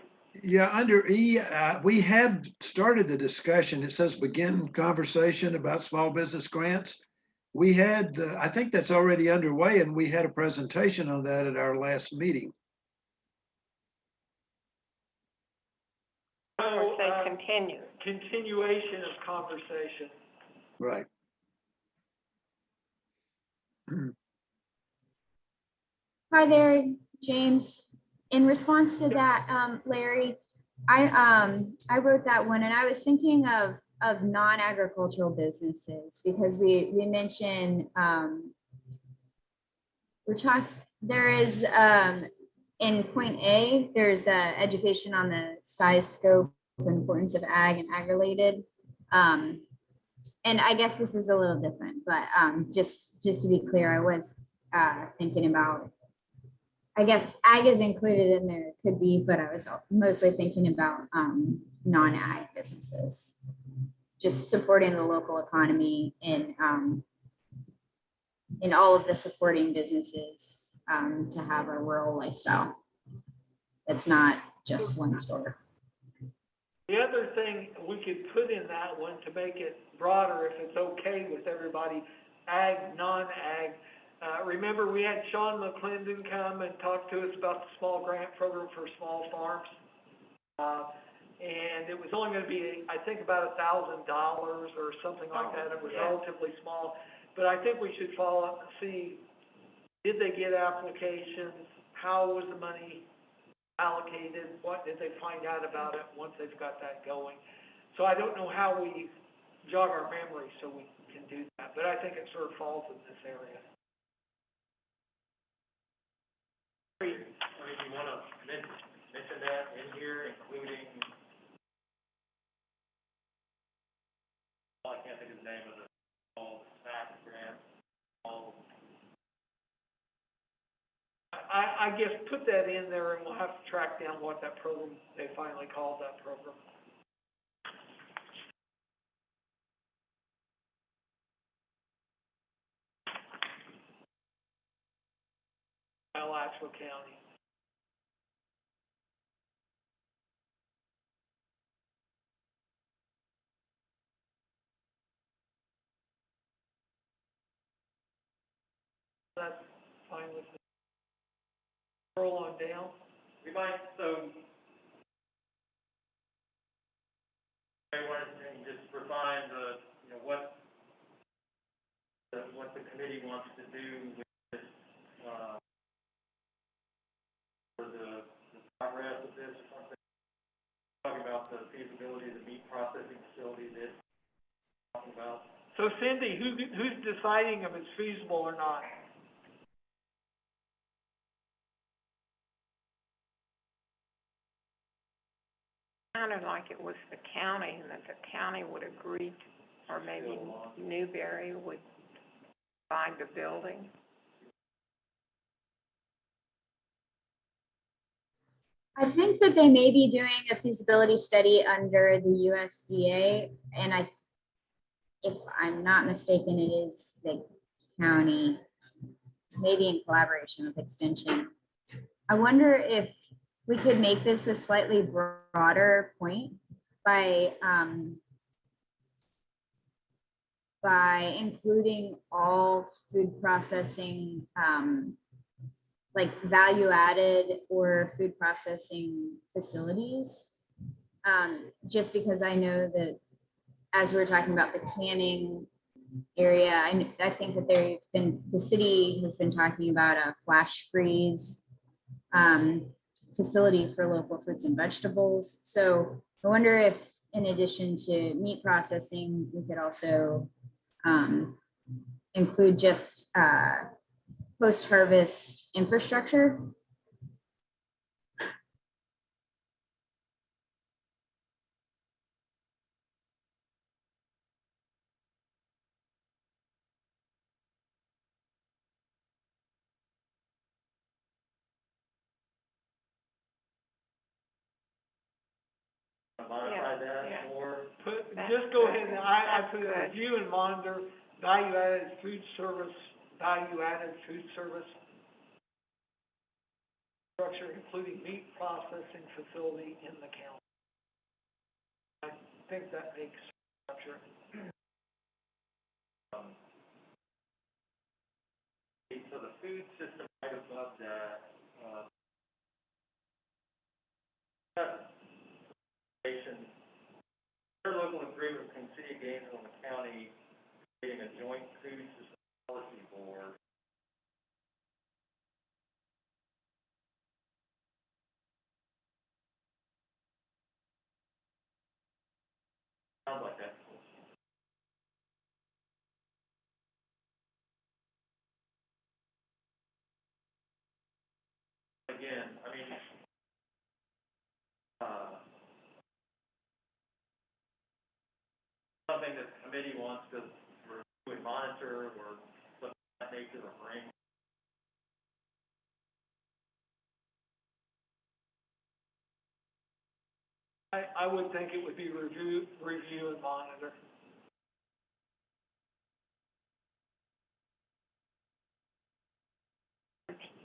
Yeah, under E, we had started the discussion. It says begin conversation about small business grants. We had, I think that's already underway, and we had a presentation on that at our last meeting. Or say continue. Continuation of conversation. Right. Hi there, James. In response to that, Larry, I wrote that one and I was thinking of non-agricultural businesses because we mentioned, there is, in point A, there's education on the size, scope, and importance of ag and ag-related. And I guess this is a little different, but just to be clear, I was thinking about, I guess ag is included in there, it could be, but I was mostly thinking about non-ag businesses, just supporting the local economy in all of the supporting businesses to have a rural lifestyle. It's not just one store. The other thing we could put in that one to make it broader, if it's okay with everybody, ag, non-ag. Remember, we had Sean McClendon come and talk to us about the small grant program for small farms. And it was only going to be, I think, about $1,000 or something like that. It was relatively small. But I think we should follow up and see, did they get applications? How was the money allocated? What did they find out about it once they've got that going? So I don't know how we jog our memory so we can do that, but I think it sort of falls in this area. I mean, you want to mention that in here, including, I can't think of the name of the, all snack grants, all. I guess put that in there and we'll have to track down what that program, they finally called that program. Alachua County. That's fine with me. Scroll on down. We might, so, I wanted to just refine the, you know, what the committee wants to do with this, for the progress of this, or something. Talking about the feasibility of the meat processing facility that talking about. So Cindy, who's deciding if it's feasible or not? Sounded like it was the county, and that the county would agree, or maybe Newbury would buy the building. I think that they may be doing a feasibility study under the USDA, and if I'm not mistaken, it is the county, maybe in collaboration with Extension. I wonder if we could make this a slightly broader point by by including all food processing, like value added or food processing facilities. Just because I know that as we're talking about the canning area, I think that the city has been talking about a flash freeze facility for local fruits and vegetables. So I wonder if, in addition to meat processing, we could also include just post-harvest infrastructure. Modify that yeah. or, Just go ahead and I That's put good. review and monitor value-added food service structure, including meat processing facility in the county. I think that makes structure. so the food system right above that, interlocal agreement between City of Gainesville and the county, creating a joint food system policy board. Sounds like that's cool. Again, I mean, something that the committee wants to review and monitor or something of that nature or bring. I would think it would be review and monitor.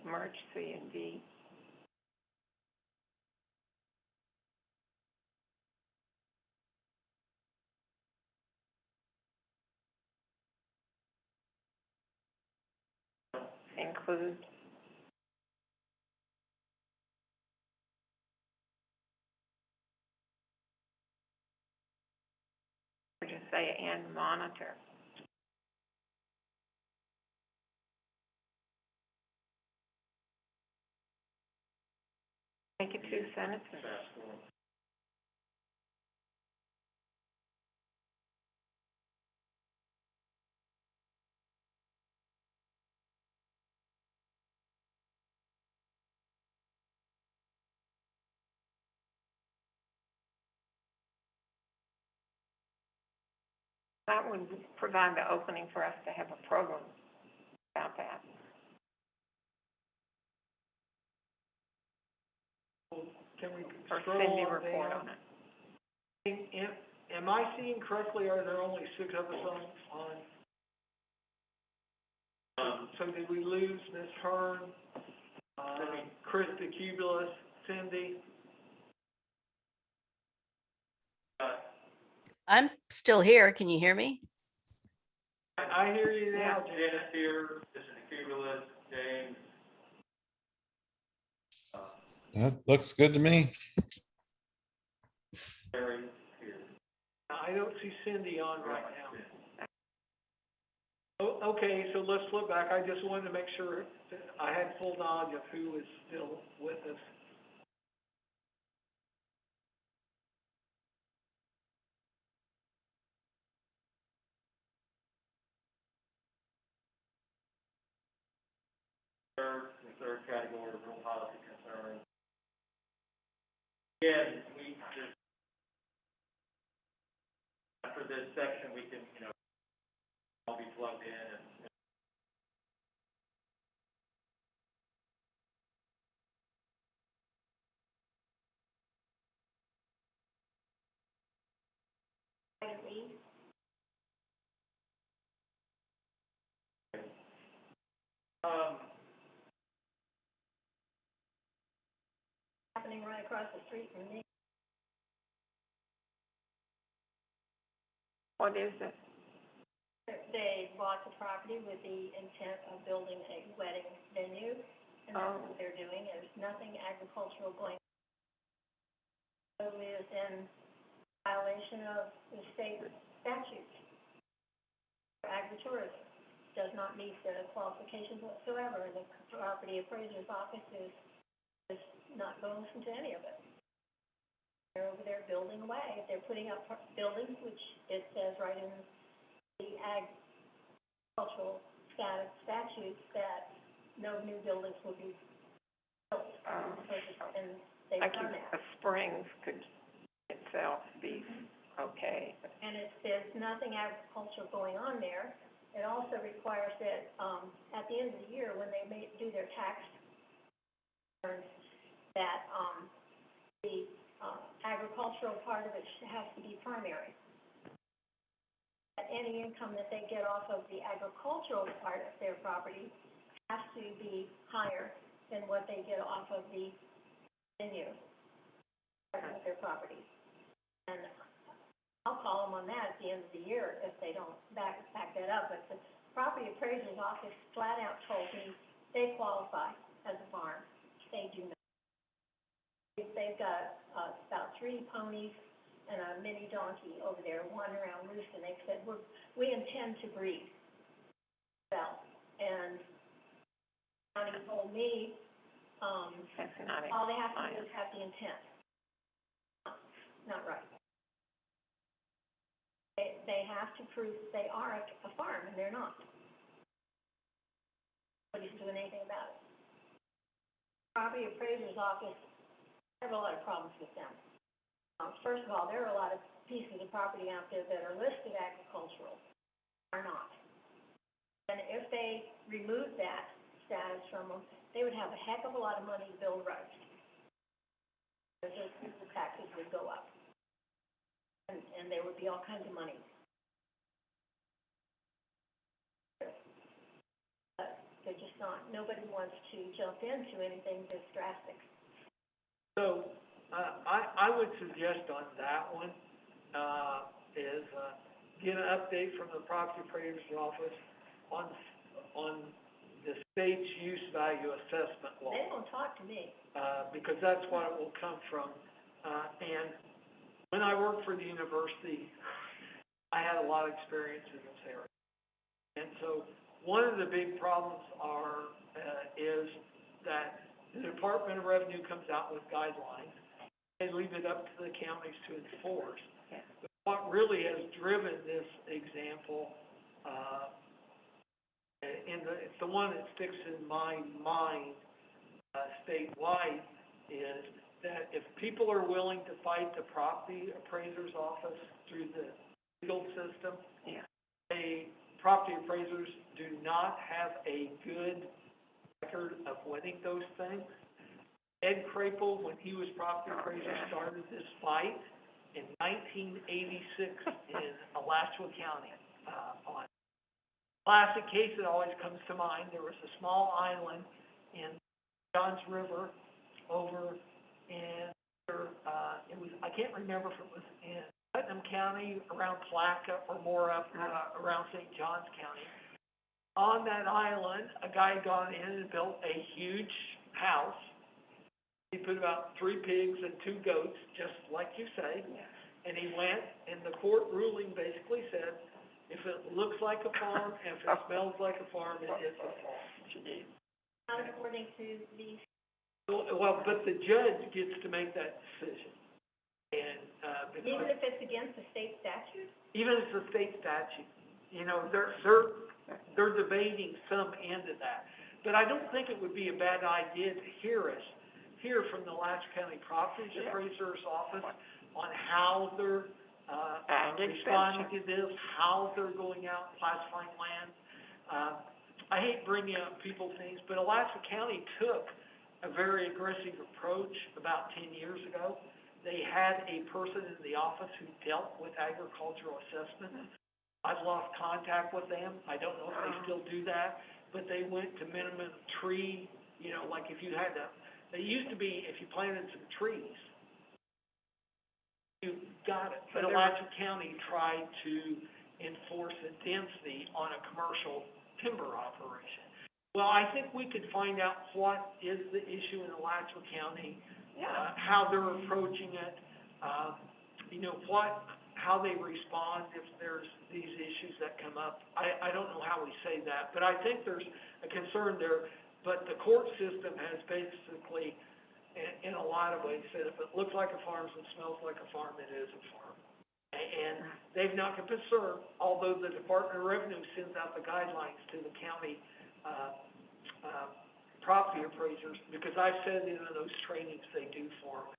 Merge C and D. Include. Or just say and monitor. Make it 2 sentences. That would provide the opening for us to have a program about that. Can we Or scroll Cindy on report down? on it. Am I seeing correctly, are there only 6 of us on? So did we lose Ms. Hearn, Chris DeCubulis, Cindy? I'm still here. Can you hear me? I hear you now, Janet. Janet here, this is the Cumulus, James. That looks good to me. Larry here. I don't see Cindy on right now. Oh, okay, so let's flip back. I just wanted to make sure that I had full knowledge of who is still with us. The third category of real policy concerns. Again, after this section, we can, all be plugged in and. Happening right across the street from me. What is it? They bought the property with the intent of building a wedding venue, and that's what they're doing. There's nothing agricultural going on. So it is in violation of the state statutes for agritourism. Does not meet the qualifications whatsoever. The property appraiser's office is not going to listen to any of it. They're over there building away. They're putting up buildings, which it says right in the agricultural statutes that no new buildings will be built. And they've Like done that. the Springs could itself be okay. And there's nothing agricultural going on there. It also requires that, at the end of the year, when they do their tax returns, that, the, agricultural part of it has to be primary. That any income that they get off of the agricultural part of their property has to be higher than what they get off of the venue part of their property. And I'll call them on that at the end of the year if they don't back that up. But the property appraiser's office flat out told me they qualify as a farm. They do not. They've got about 3 ponies and a mini donkey over there wandering around loose, and they said, we intend to breed. Well, and county told me, That's not all they have to fine. do is have the intent. Not right. They have to prove they are a farm, and they're not. Nobody's doing anything about it. Property appraiser's office, I have a lot of problems with them. First of all, there are a lot of pieces of property out there that are listed agricultural, are not. And if they remove that status from them, they would have a heck of a lot of money to build roads. Because the taxes would go up. And there would be all kinds of money. But they're just not, nobody wants to jump into anything this drastic. So, I would suggest on that one, is, get an update from the property appraiser's office on the state's use value assessment law. They won't talk to me. Because that's what it will come from. And when I worked for the university, I had a lot of experience in this area. And so one of the big problems is that the Department of Revenue comes out with guidelines. They leave it up to the counties to enforce. Yeah. But what really has driven this example, it's the one that sticks in my mind statewide, is that if people are willing to fight the property appraiser's office through the legal system, property appraisers do not have a good record of winning those things. Ed Crapel, when he was property appraiser, started this fight in 1986 in Alachua County. On classic case that always comes to mind, there was a small island in Johns River over in, it was, I can't remember if it was in Putnam County, around Plaquemine, or more up around St. Johns County. On that island, a guy had gone in and built a huge house. He put about 3 pigs and 2 goats, just like you say. And he went, and the court ruling basically said, if it looks like a farm, and if it smells like a farm, it is a farm. Not according to the, Well, but the judge gets to make that decision. And, even if it's against the state statute? even if it's a state statute, you know, they're debating some end of that. But I don't think it would be a bad idea to hear from the Alachua County Property Appraiser's office on how they're, responding to this, how they're going out and classifying land. I hate bringing up people's things, but Alachua County took a very aggressive approach about 10 years ago. They had a person in the office who dealt with agricultural assessment. I've lost contact with them. I don't know if they still do that, but they went to minimum tree, you know, like if you had they used to be, if you planted some trees, you got it. But Alachua County tried to enforce a density on a commercial timber operation. Well, I think we could find out what is the issue in Alachua County, how they're approaching it, you know, how they respond if there's these issues that come up. I don't know how we say that, but I think there's a concern there. But the court system has basically, in a lot of ways, said if it looks like a farm and smells like a farm, it is a farm. And they've not been concerned, although the Department of Revenue sends out the guidelines to the county property appraisers, because I've said in those trainings they do for them,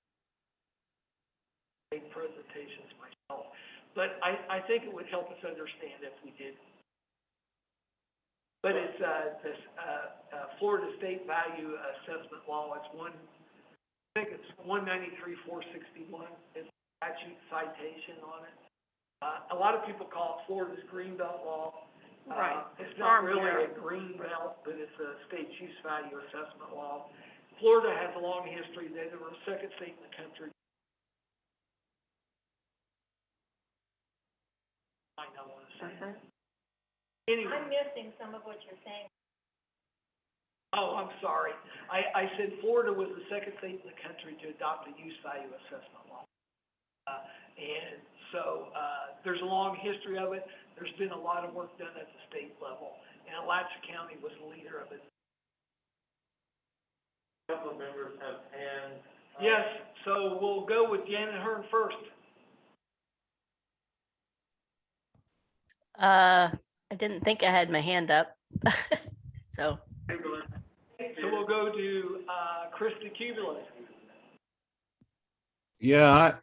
make presentations myself. But I think it would help us understand if we did. But it's this Florida State Value Assessment Law. It's I think it's 193-461. It's a statute citation on it. A lot of people call it Florida's Greenbelt Law. Right. It's not really a green belt, but it's a state's use value assessment law. Florida has a long history. They were the second state in the country. I know what I'm saying. Anyway. I'm missing some of what you're saying. Oh, I'm sorry. I said Florida was the second state in the country to adopt a use value assessment law. And so there's a long history of it. There's been a lot of work done at the state level, and Alachua County was the leader of it. A couple of members have hands. Yes, so we'll go with Janet Hearn first. I didn't think I had my hand up. So, So we'll go to Krista Cubulus. Yeah,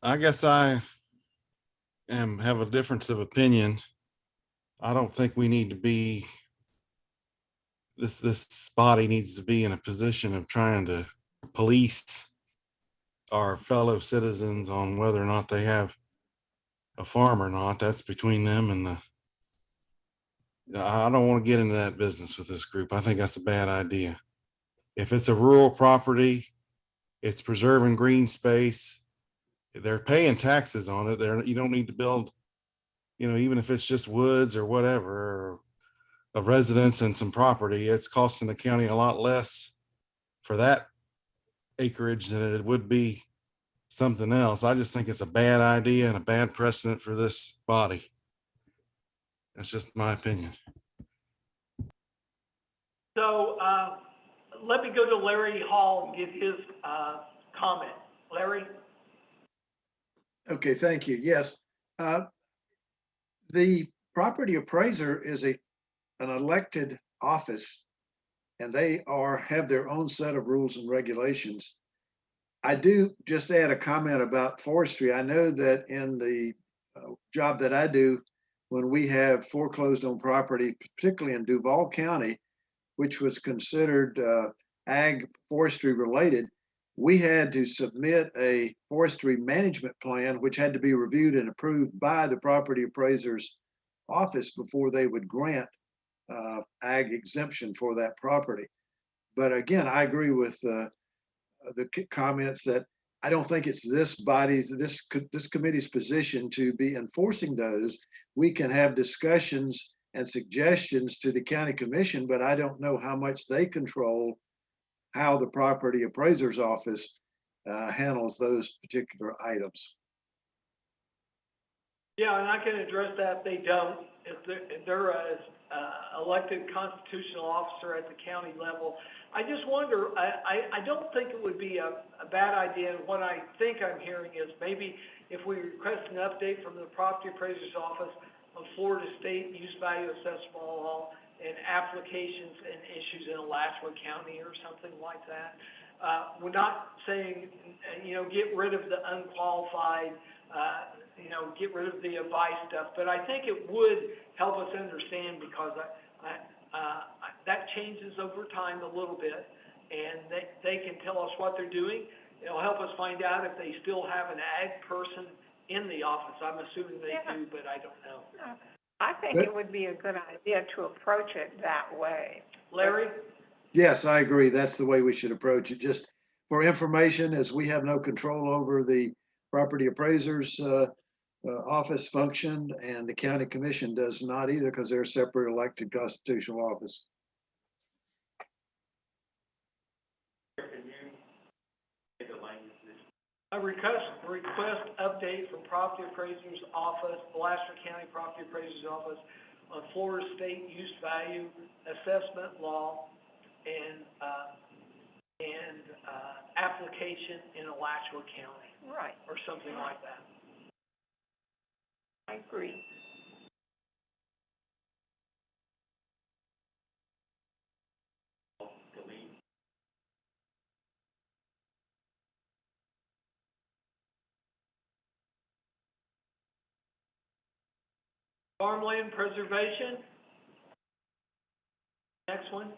I guess I have a difference of opinion. I don't think we need to be, this body needs to be in a position of trying to police our fellow citizens on whether or not they have a farm or not. That's between them and I don't want to get into that business with this group. I think that's a bad idea. If it's a rural property, it's preserving green space, they're paying taxes on it. You don't need to build, you know, even if it's just woods or whatever, or a residence and some property, it's costing the county a lot less for that acreage than it would be something else. I just think it's a bad idea and a bad precedent for this body. That's just my opinion. So let me go to Larry Hall and get his comment. Larry? Okay, thank you. Yes. The property appraiser is an elected office, and they have their own set of rules and regulations. I do just add a comment about forestry. I know that in the job that I do, when we have foreclosed on property, particularly in Duval County, which was considered ag forestry related, we had to submit a forestry management plan, which had to be reviewed and approved by the property appraiser's office before they would grant ag exemption for that property. But again, I agree with the comments that I don't think it's this body's, this committee's position to be enforcing those. We can have discussions and suggestions to the county commission, but I don't know how much they control how the property appraiser's office handles those particular items. Yeah, and I can address that. They don't. If they're an elected constitutional officer at the county level, I just wonder, I don't think it would be a bad idea. What I think I'm hearing is maybe if we request an update from the property appraiser's office on Florida State Use Value Assessment Law and applications and issues in Alachua County or something like that. We're not saying, you know, get rid of the unqualified, you know, get rid of the advice stuff, but I think it would help us understand, because that changes over time a little bit, and they can tell us what they're doing. It'll help us find out if they still have an ag person in the office. I'm assuming they do, but I don't know. I think it would be a good idea to approach it that way. Larry? Yes, I agree. That's the way we should approach it. Just for information, as we have no control over the property appraiser's office functioned, and the county commission does not either because they're a separate elected constitutional office. Can you get the language? A request update from Property Appraiser's Office, Alachua County Property Appraiser's Office on Florida State Use Value Assessment Law and application in Alachua County, Right, or something like that. I agree. Delete. Farmland preservation. Next one.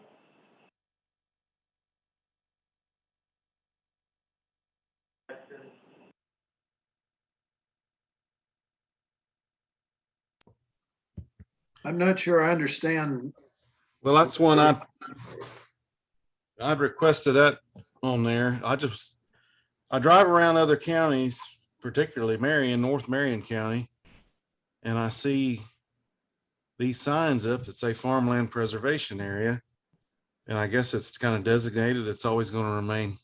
I'm not sure I understand. Well, that's one I've requested that on there. I drive around other counties, particularly North Marion County, and I see these signs up that say farmland preservation area. And I guess it's kind of designated, it's always going to remain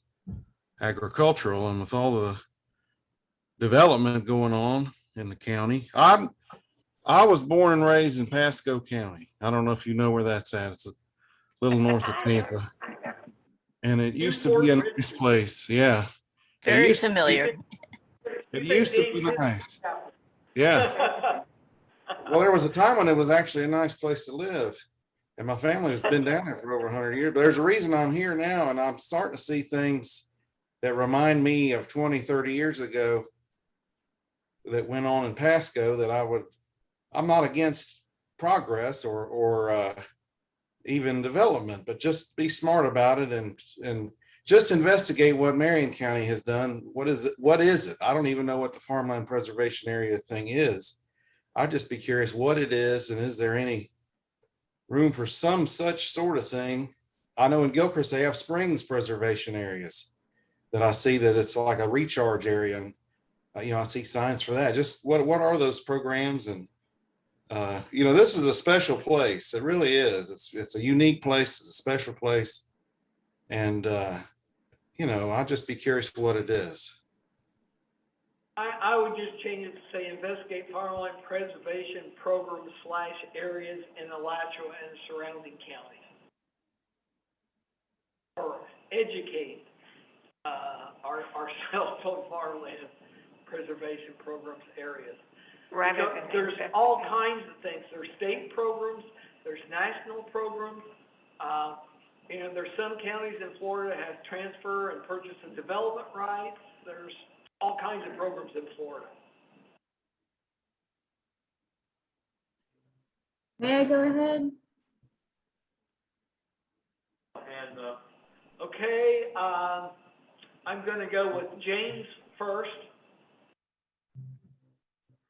agricultural. And with all the development going on in the county, I was born and raised in Pasco County. I don't know if you know where that's at. It's a little north of Tampa. And it used to be a nice place. Yeah. Very familiar. It used to be nice. Yeah. Well, there was a time when it was actually a nice place to live. And my family has been down there for over 100 years. But there's a reason I'm here now. And I'm starting to see things that remind me of 20, 30 years ago that went on in Pasco that I'm not against progress or even development, but just be smart about it and just investigate what Marion County has done. What is it? I don't even know what the farmland preservation area thing is. I'd just be curious what it is, and is there any room for some such sort of thing? I know in Gilchrist they have springs preservation areas that I see that it's like a recharge area, and I see signs for that. Just what are those programs? And this is a special place. It really is. It's a unique place. It's a special place. And, I'd just be curious what it is. I would just change it to say investigate farmland preservation programs / areas in Alachua and surrounding counties. Or educate ourselves on farmland preservation programs areas. Rather than There's all kinds of things. There's state programs, there's national programs. There's some counties in Florida have transfer and purchase and development rights. There's all kinds of programs in Florida. May I go ahead? And, Okay, I'm gonna go with James first.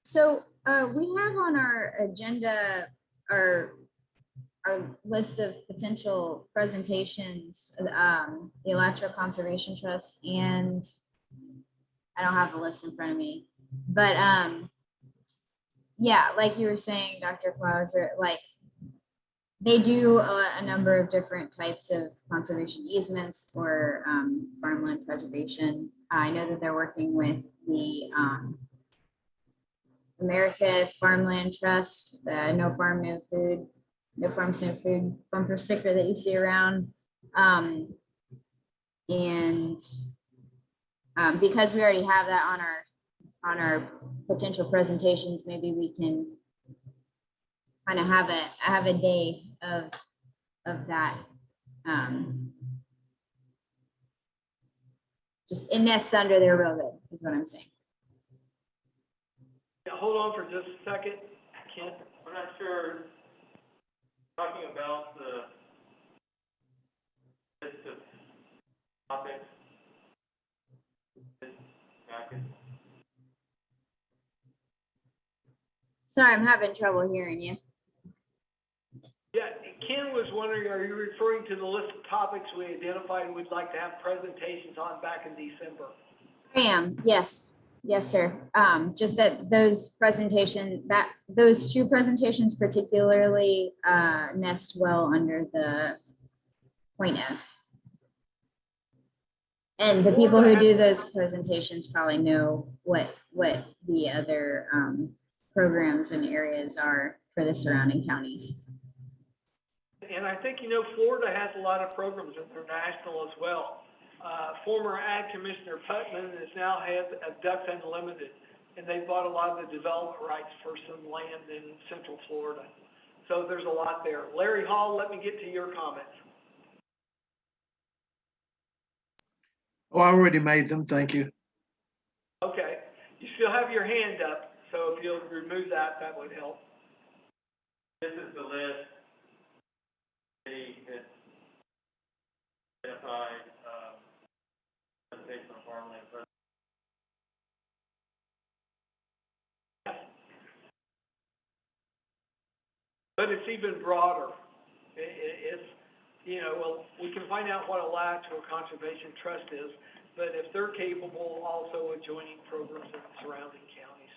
So we have on our agenda our list of potential presentations, the Alachua Conservation Trust, and I don't have the list in front of me, but yeah, like you were saying, Dr. Clouder, like they do a number of different types of conservation easements for farmland preservation. I know that they're working with the America Farmland Trust, No Farm, No Food, No Farms, No Food bumper sticker that you see around. Because we already have that on our potential presentations, maybe we can kind of have a day of that. Just it nests under there real good is what I'm saying. Yeah, hold on for just a second, Ken. I'm not sure, talking about the list of topics. Sorry, I'm having trouble hearing you. Yeah, Ken was wondering, are you referring to the list of topics we identified we'd like to have presentations on back in December? I am, yes. Yes, sir. Just that those those two presentations particularly nest well under the point F. And the people who do those presentations probably know what the other programs and areas are for the surrounding counties. And I think, Florida has a lot of programs that are national as well. Former Ag Commissioner Putman is now head of Ducks Unlimited, and they bought a lot of the development rights for some land in Central Florida. So there's a lot there. Larry Hall, let me get to your comments. Oh, I already made them. Thank you. Okay, you still have your hand up, so if you'll remove that, that would help. This is the list. It's identified, presentation on farmland. But it's even broader. It's, well, we can find out what Alachua Conservation Trust is, but if they're capable also of joining programs in surrounding counties.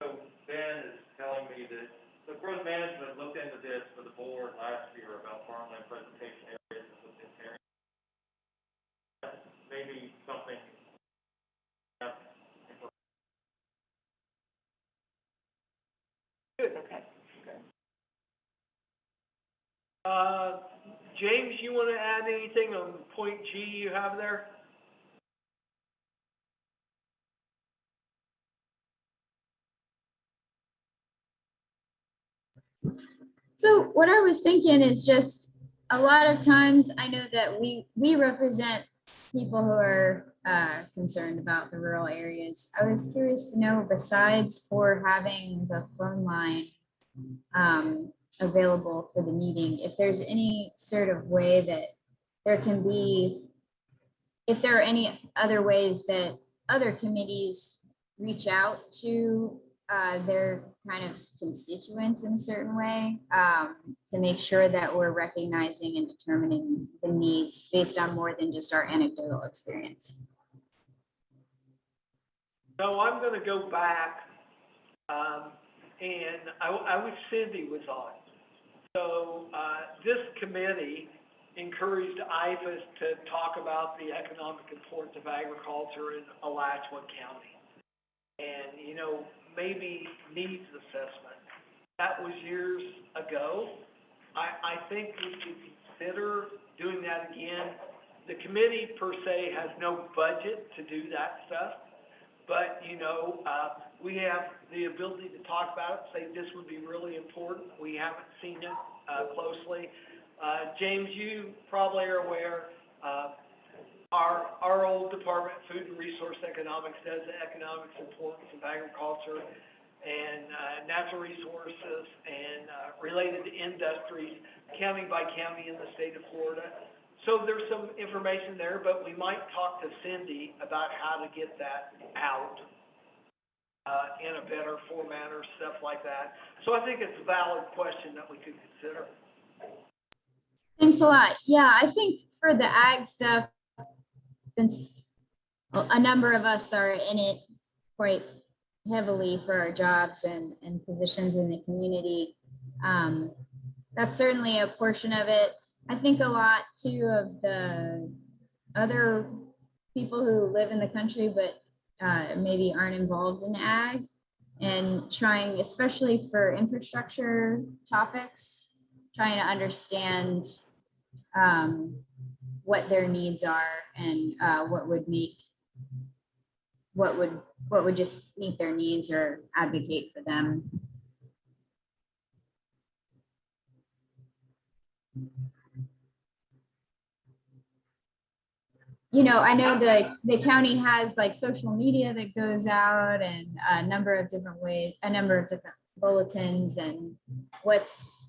So Ben is telling me that the growth management looked into this for the board last year about farmland presentation areas within areas. Maybe something. Good. Okay. James, you want to add anything on point G you have there? So what I was thinking is just a lot of times I know that we represent people who are concerned about the rural areas. I was curious to know, besides for having the phone line available for the meeting, if there's any sort of way that there can be, if there are any other ways that other committees reach out to their kind of constituents in a certain way, to make sure that we're recognizing and determining the needs based on more than just our anecdotal experience. So I'm going to go back, and I wish Cindy was on. So this committee encouraged IFAS to talk about the economic importance of agriculture in Alachua County. And, maybe needs assessment. That was years ago. I think we should consider doing that again. The committee per se has no budget to do that stuff, but, we have the ability to talk about it, say this would be really important. We haven't seen it closely. James, you probably are aware, our old department, Food and Resource Economics, does the economics importance of agriculture and natural resources and related industries, county by county in the state of Florida. So there's some information there, but we might talk to Cindy about how to get that out in a better format or stuff like that. So I think it's a valid question that we could consider. Thanks a lot. Yeah, I think for the ag stuff, since a number of us are in it quite heavily for our jobs and positions in the community, that's certainly a portion of it. I think a lot too of the other people who live in the country but maybe aren't involved in ag, and trying, especially for infrastructure topics, trying to understand what their needs are and what would just meet their needs or advocate for them. I know the county has like social media that goes out and a number of different bulletins and what's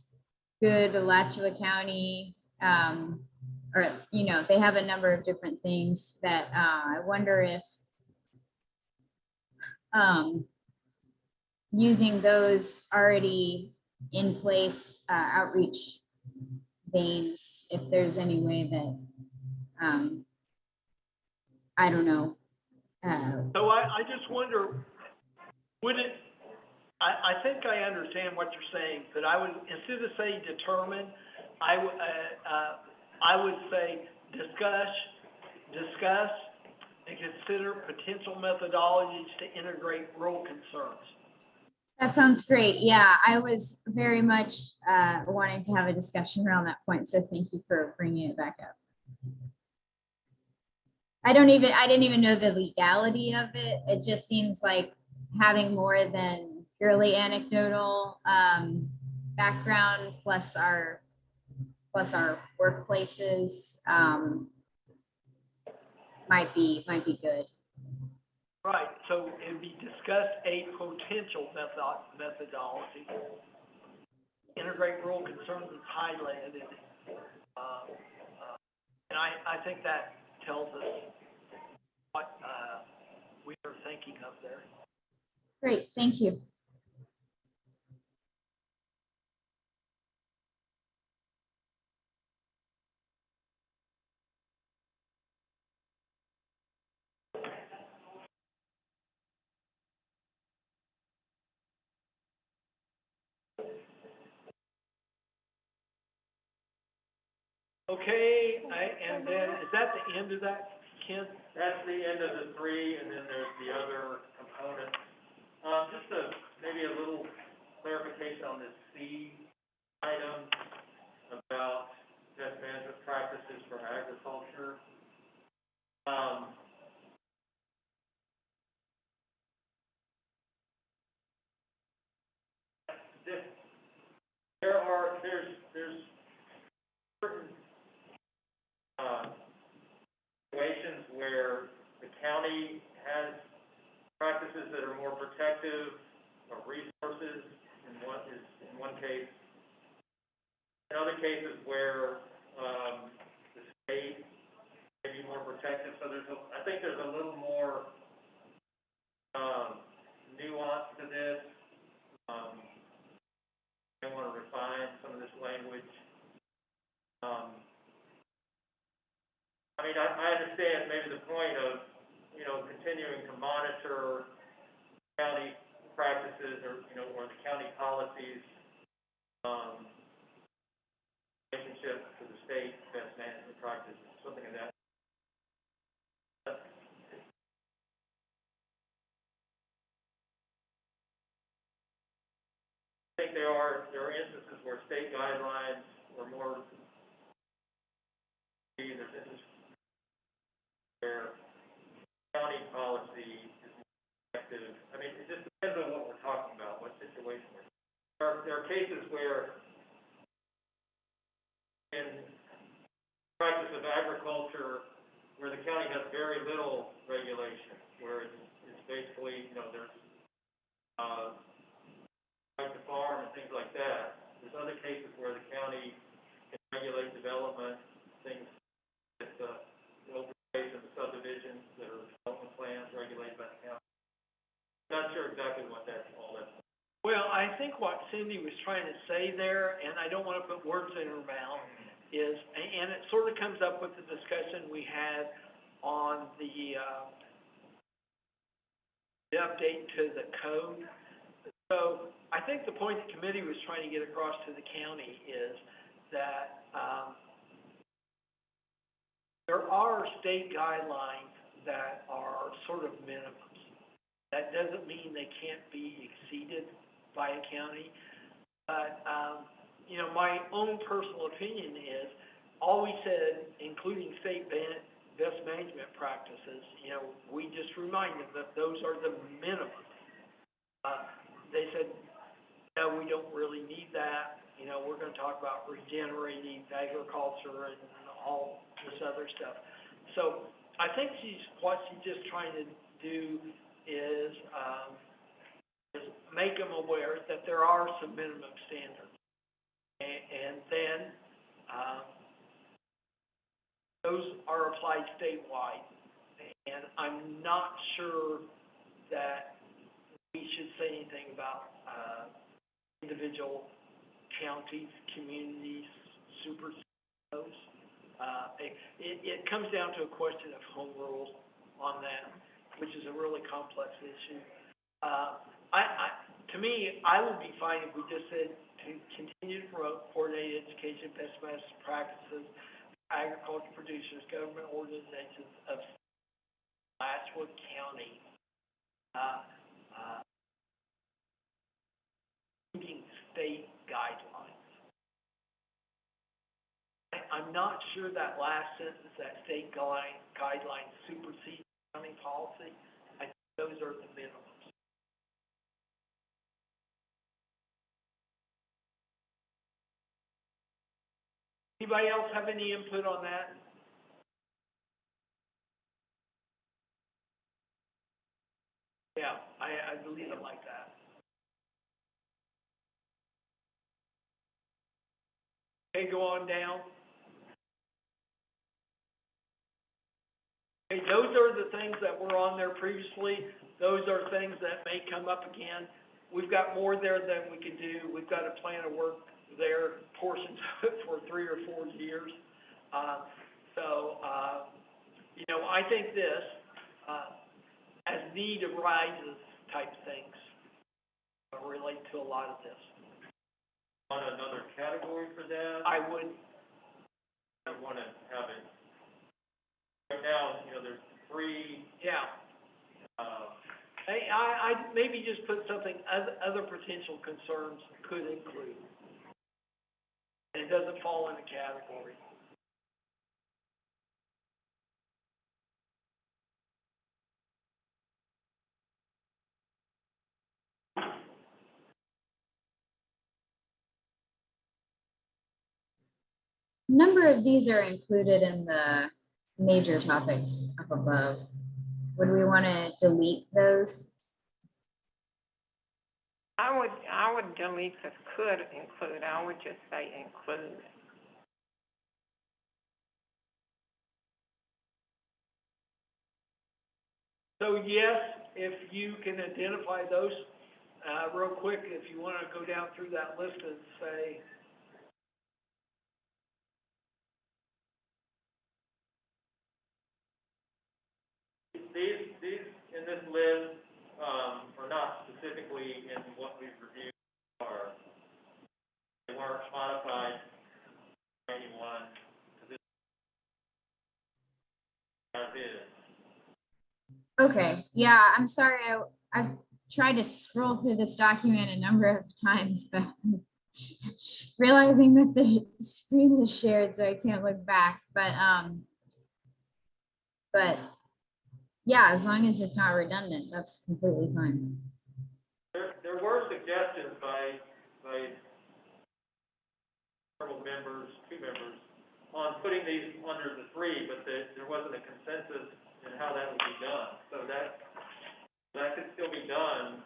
good Alachua County, or they have a number of different things that I wonder if using those already in place outreach veins, if there's any way that, I don't know. So I just wonder, would it, I think I understand what you're saying, but I would, instead of saying determine, I would say discuss, and consider potential methodologies to integrate rural concerns. That sounds great. Yeah, I was very much wanting to have a discussion around that point. So thank you for bringing it back up. I didn't even know the legality of it. It just seems like having more than purely anecdotal background plus our workplaces might be good. Right, so it'd be discuss a potential methodology. Integrate rural concerns is highlighted. And I think that tells us what we are thinking of there. Great, thank you. Okay, and then, is that the end of that, Ken? That's the end of the three, and then there's the other components. Just maybe a little clarification on this C item about best management practices for agriculture. There's certain situations where the county has practices that are more protective of resources in one case. In other cases where the state may be more protective, so I think there's a little more nuance to this. I want to refine some of this language. I mean, I understand maybe the point of, continuing to monitor county practices or the county policies, relationship to the state best management practices, something of that. I think there are instances where state guidelines are more, there's instances where county policy is more effective. I mean, it just depends on what we're talking about, what situation we're in. There are cases where in practice of agriculture where the county has very little regulation, where it's basically, there's right to farm and things like that. There's other cases where the county can regulate development, things that the open space and the subdivisions that are development plans regulated by the county. I'm not sure exactly what all that's. Well, I think what Cindy was trying to say there, and I don't want to put words in her mouth, is, and it sort of comes up with the discussion we had on the update to the code. So I think the point the committee was trying to get across to the county is that there are state guidelines that are sort of minimums. That doesn't mean they can't be exceeded by a county. But, my own personal opinion is, all we said, including state best management practices, we just remind them that those are the minimums. They said, no, we don't really need that. We're going to talk about regenerating agriculture and all this other stuff. So I think what she's just trying to do is make them aware that there are some minimum standards. And then those are applied statewide. And I'm not sure that we should say anything about individual counties, communities, supersede those. It comes down to a question of home rule on that, which is a really complex issue. To me, I would be fine if we just said to continue to promote coordinated education, best practices, agriculture producers, government organizations of Alachua County, meeting state guidelines. I'm not sure that last sentence, that state guidelines supersede county policy. I think those are the minimums. Anybody else have any input on that? Yeah, I believe it like that. Okay, go on down. Okay, those are the things that were on there previously. Those are things that may come up again. We've got more there than we can do. We've got a plan of work there, portions of it for 3 or 4 years. You know, I think this, as need arises type things, relate to a lot of this. On another category for that? I would. I want to have it. Right now, you know, there's 3. Yeah. I maybe just put something other potential concerns could include. And it doesn't fall in a category. A number of these are included in the major topics up above. Would we want to delete those? I would delete the could include. I would just say include. So yes, if you can identify those real quick, if you want to go down through that list and say, These in this list are not specifically in what we've reviewed, or they weren't modified by anyone. This as is. Okay, yeah, I'm sorry. I've tried to scroll through this document a number of times, but realizing that the screen is shared, so I can't look back. But yeah, as long as it's not redundant, that's completely fine. There were suggestions by several members, 2 members, on putting these under the 3, but there wasn't a consensus in how that would be done. So that could still be done.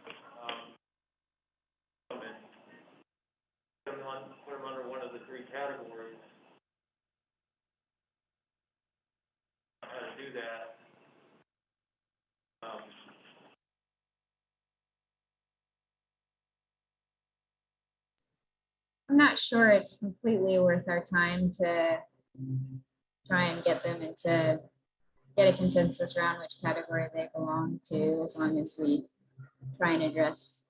Put them under one of the 3 categories. How to do that? I'm not sure it's completely worth our time to try and get them into, get a consensus around which category they belong to, as long as we try and address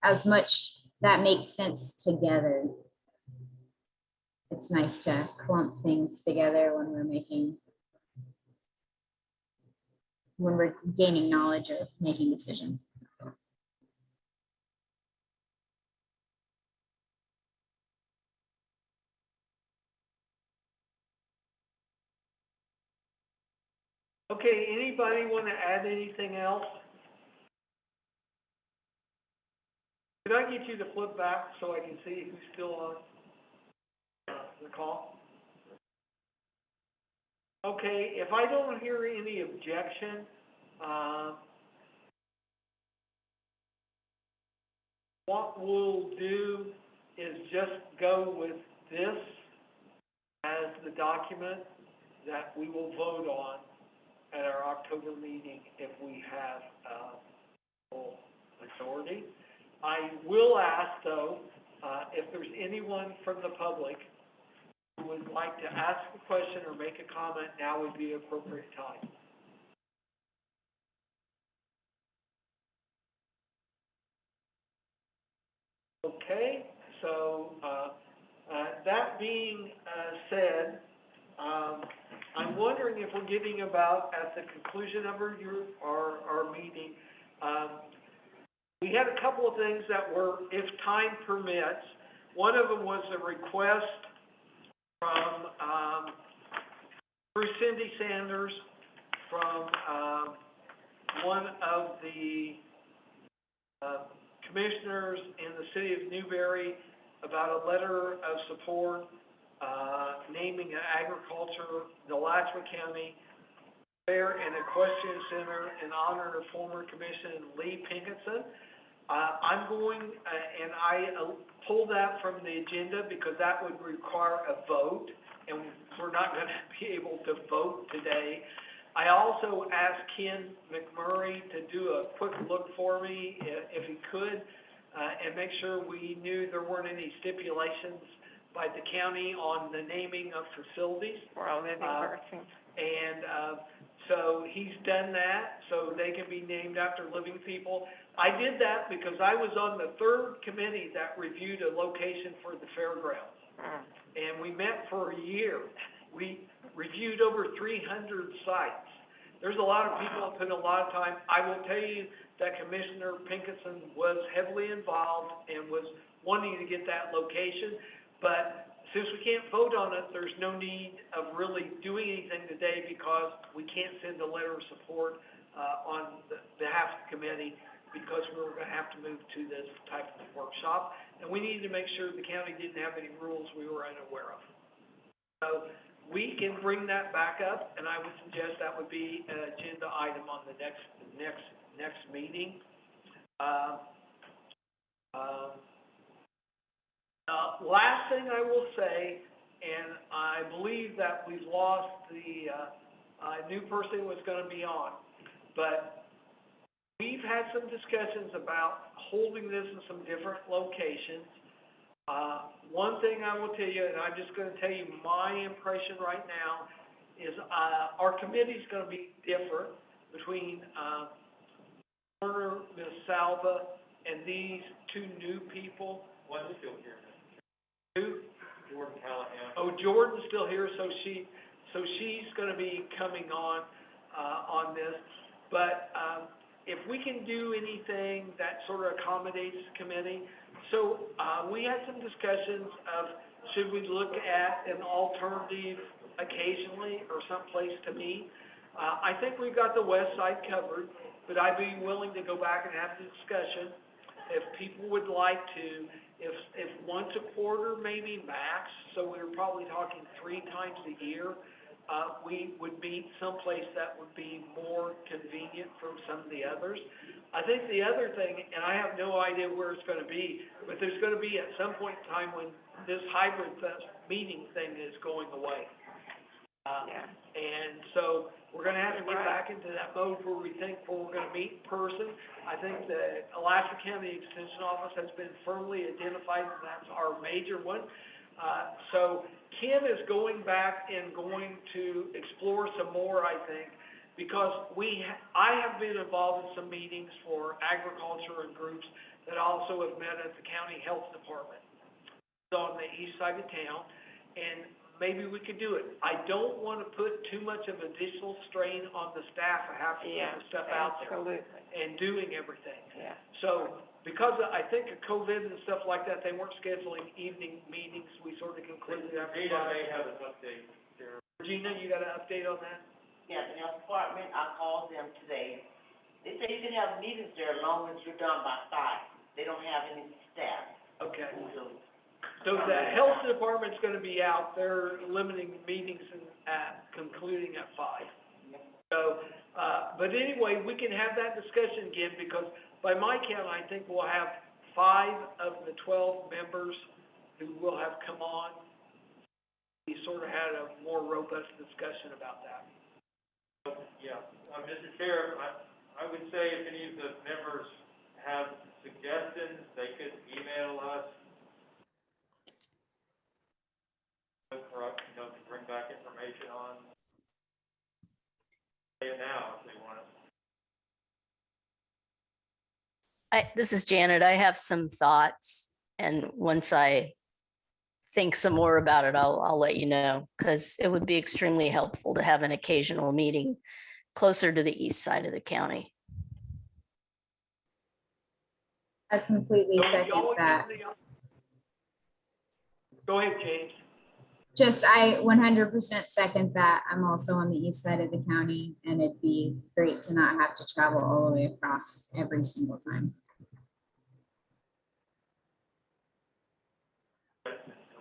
as much that makes sense together. It's nice to clump things together when we're gaining knowledge or making decisions. okay, anybody want to add anything else? Could I get you to flip back so I can see who's still on the call? Okay, if I don't hear any objection, what we'll do is just go with this as the document that we will vote on at our October meeting if we have full majority. I will ask, though, If there's anyone from the public who would like to ask a question or make a comment, now would be appropriate time. Okay, so, that being, said, I'm wondering if we're getting about at the conclusion of our meeting. We had a couple of things that were, if time permits. One of them was a request from, through Cindy Sanders, from, one of the, commissioners in the city of Newbury about a letter of support, naming an agriculture, the Alachua County Fair and Equestrian Center in honor of former Commissioner Lee Pinkerton. I'm going, and I pulled that from the agenda because that would require a vote, and we're not going to be able to vote today. I also asked Ken McMurray to do a quick look for me, if he could, and make sure we knew there weren't any stipulations by the county on the naming of facilities. For a living person. So he's done that, so they can be named after living people. I did that because I was on the third committee that reviewed a location for the fairgrounds. And we met for a year. We reviewed over 300 sites. There's a lot of people that put a lot of time. I will tell you that Commissioner Pinkerton was heavily involved and was wanting to get that location. But since we can't vote on it, there's no need of really doing anything today because we can't send a letter of support on the behalf of the committee because we were going to have to move to this type of workshop. And we needed to make sure the county didn't have any rules we were unaware of. So we can bring that back up, and I would suggest that would be an agenda item on the next meeting. Last thing I will say, and I believe that we've lost the new person who was going to be on, but we've had some discussions about holding this in some different locations. One thing I will tell you, and I'm just going to tell you my impression right now, is our committee's going to be different between Turner, Ms. Salva, and these two new people. One's still here. Who? Jordan Callahan. Oh, Jordan's still here, so she's going to be coming on this. But if we can do anything that sort of accommodates the committee, so we had some discussions of should we look at an alternative occasionally or someplace to meet. I think we've got the west side covered, but I'd be willing to go back and have the discussion if people would like to. If once a quarter, maybe max, so we were probably talking 3 times a year, we would meet someplace that would be more convenient from some of the others. I think the other thing, and I have no idea where it's going to be, but there's going to be at some point in time when this hybrid meeting thing is going away. And so we're going to have to get back into that mode where we think we're going to meet in person. I think the Alachua County Extension Office has been firmly identified, and that's our major one. So Ken is going back and going to explore some more, I think, because I have been involved in some meetings for agriculture and groups that also have met at the county health department on the east side of town, and maybe we could do it. I don't want to put too much of additional strain on the staff of having to get the stuff out there and doing everything. So because I think of COVID and stuff like that, they weren't scheduling evening meetings. We sort of concluded after Regina may have an update there. Regina, you got an update on that? Yeah, the health department, I called them today. They say you can have meetings there as long as you're done by 5. They don't have any staff. Okay. So the health department's gonna be out, they're limiting meetings concluding at 5. So, but anyway, we can have that discussion again, because by my count, I think we'll have 5 of the 12 members who will have come on. We sort of had a more robust discussion about that. Yeah, Mr. Chair, I would say if any of the members have suggestions, they could email us for us, to bring back information on, say it now if they want it. This is Janet. I have some thoughts, and once I think some more about it, I'll let you know, because it would be extremely helpful to have an occasional meeting closer to the east side of the county. I completely So second y'all that. Go ahead, James. Just, I 100% second that. I'm also on the east side of the county, and it'd be great to not have to travel all the way across every single time. To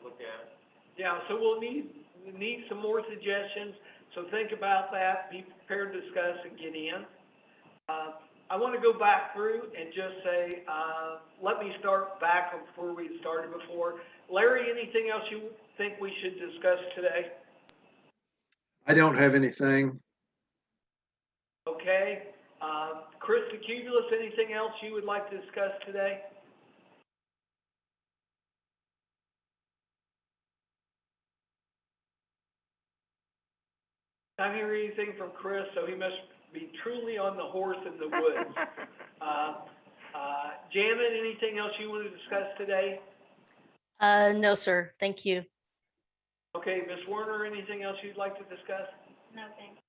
look at it. Yeah, so we need some more suggestions, so think about that, be prepared to discuss and get in. I want to go back through and just say, let me start back from where we started before. Larry, anything else you think we should discuss today? I don't have anything. Okay. Chris Cubulus, anything else you would like to discuss today? I'm hearing anything from Chris, so he must be truly on the horse in the woods. Janet, anything else you want to discuss today? No, sir. Thank you. Okay, Ms. Werner, anything else you'd like to discuss? No, thanks.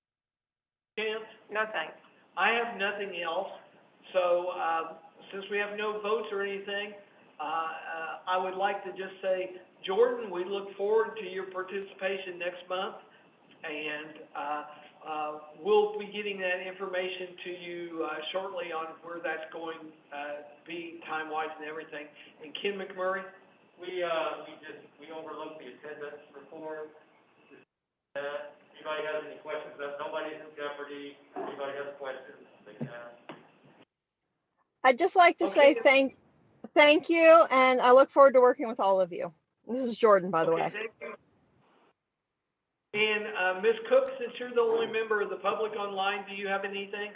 Chance? No, thanks. I have nothing else. So, since we have no votes or anything, I would like to just say, Jordan, we look forward to your participation next month. And we'll be getting that information to you shortly on where that's going to be time-wise and everything. And Ken McMurray? We overlooked the attendance report. Anybody has any questions? Nobody's in jeopardy. Anybody has questions, they can ask. I'd just like to say thank you, and I look forward to working with all of you. This is Jordan, by the way. Thank you. And Ms. Cook, since you're the only member of the public online, do you have anything?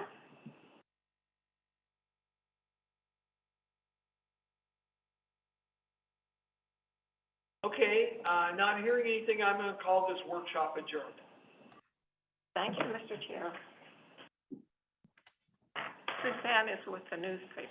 Okay, not hearing anything, I'm going to call this workshop adjourned. Thank you, Mr. Chair. Suzanne is with the newspaper.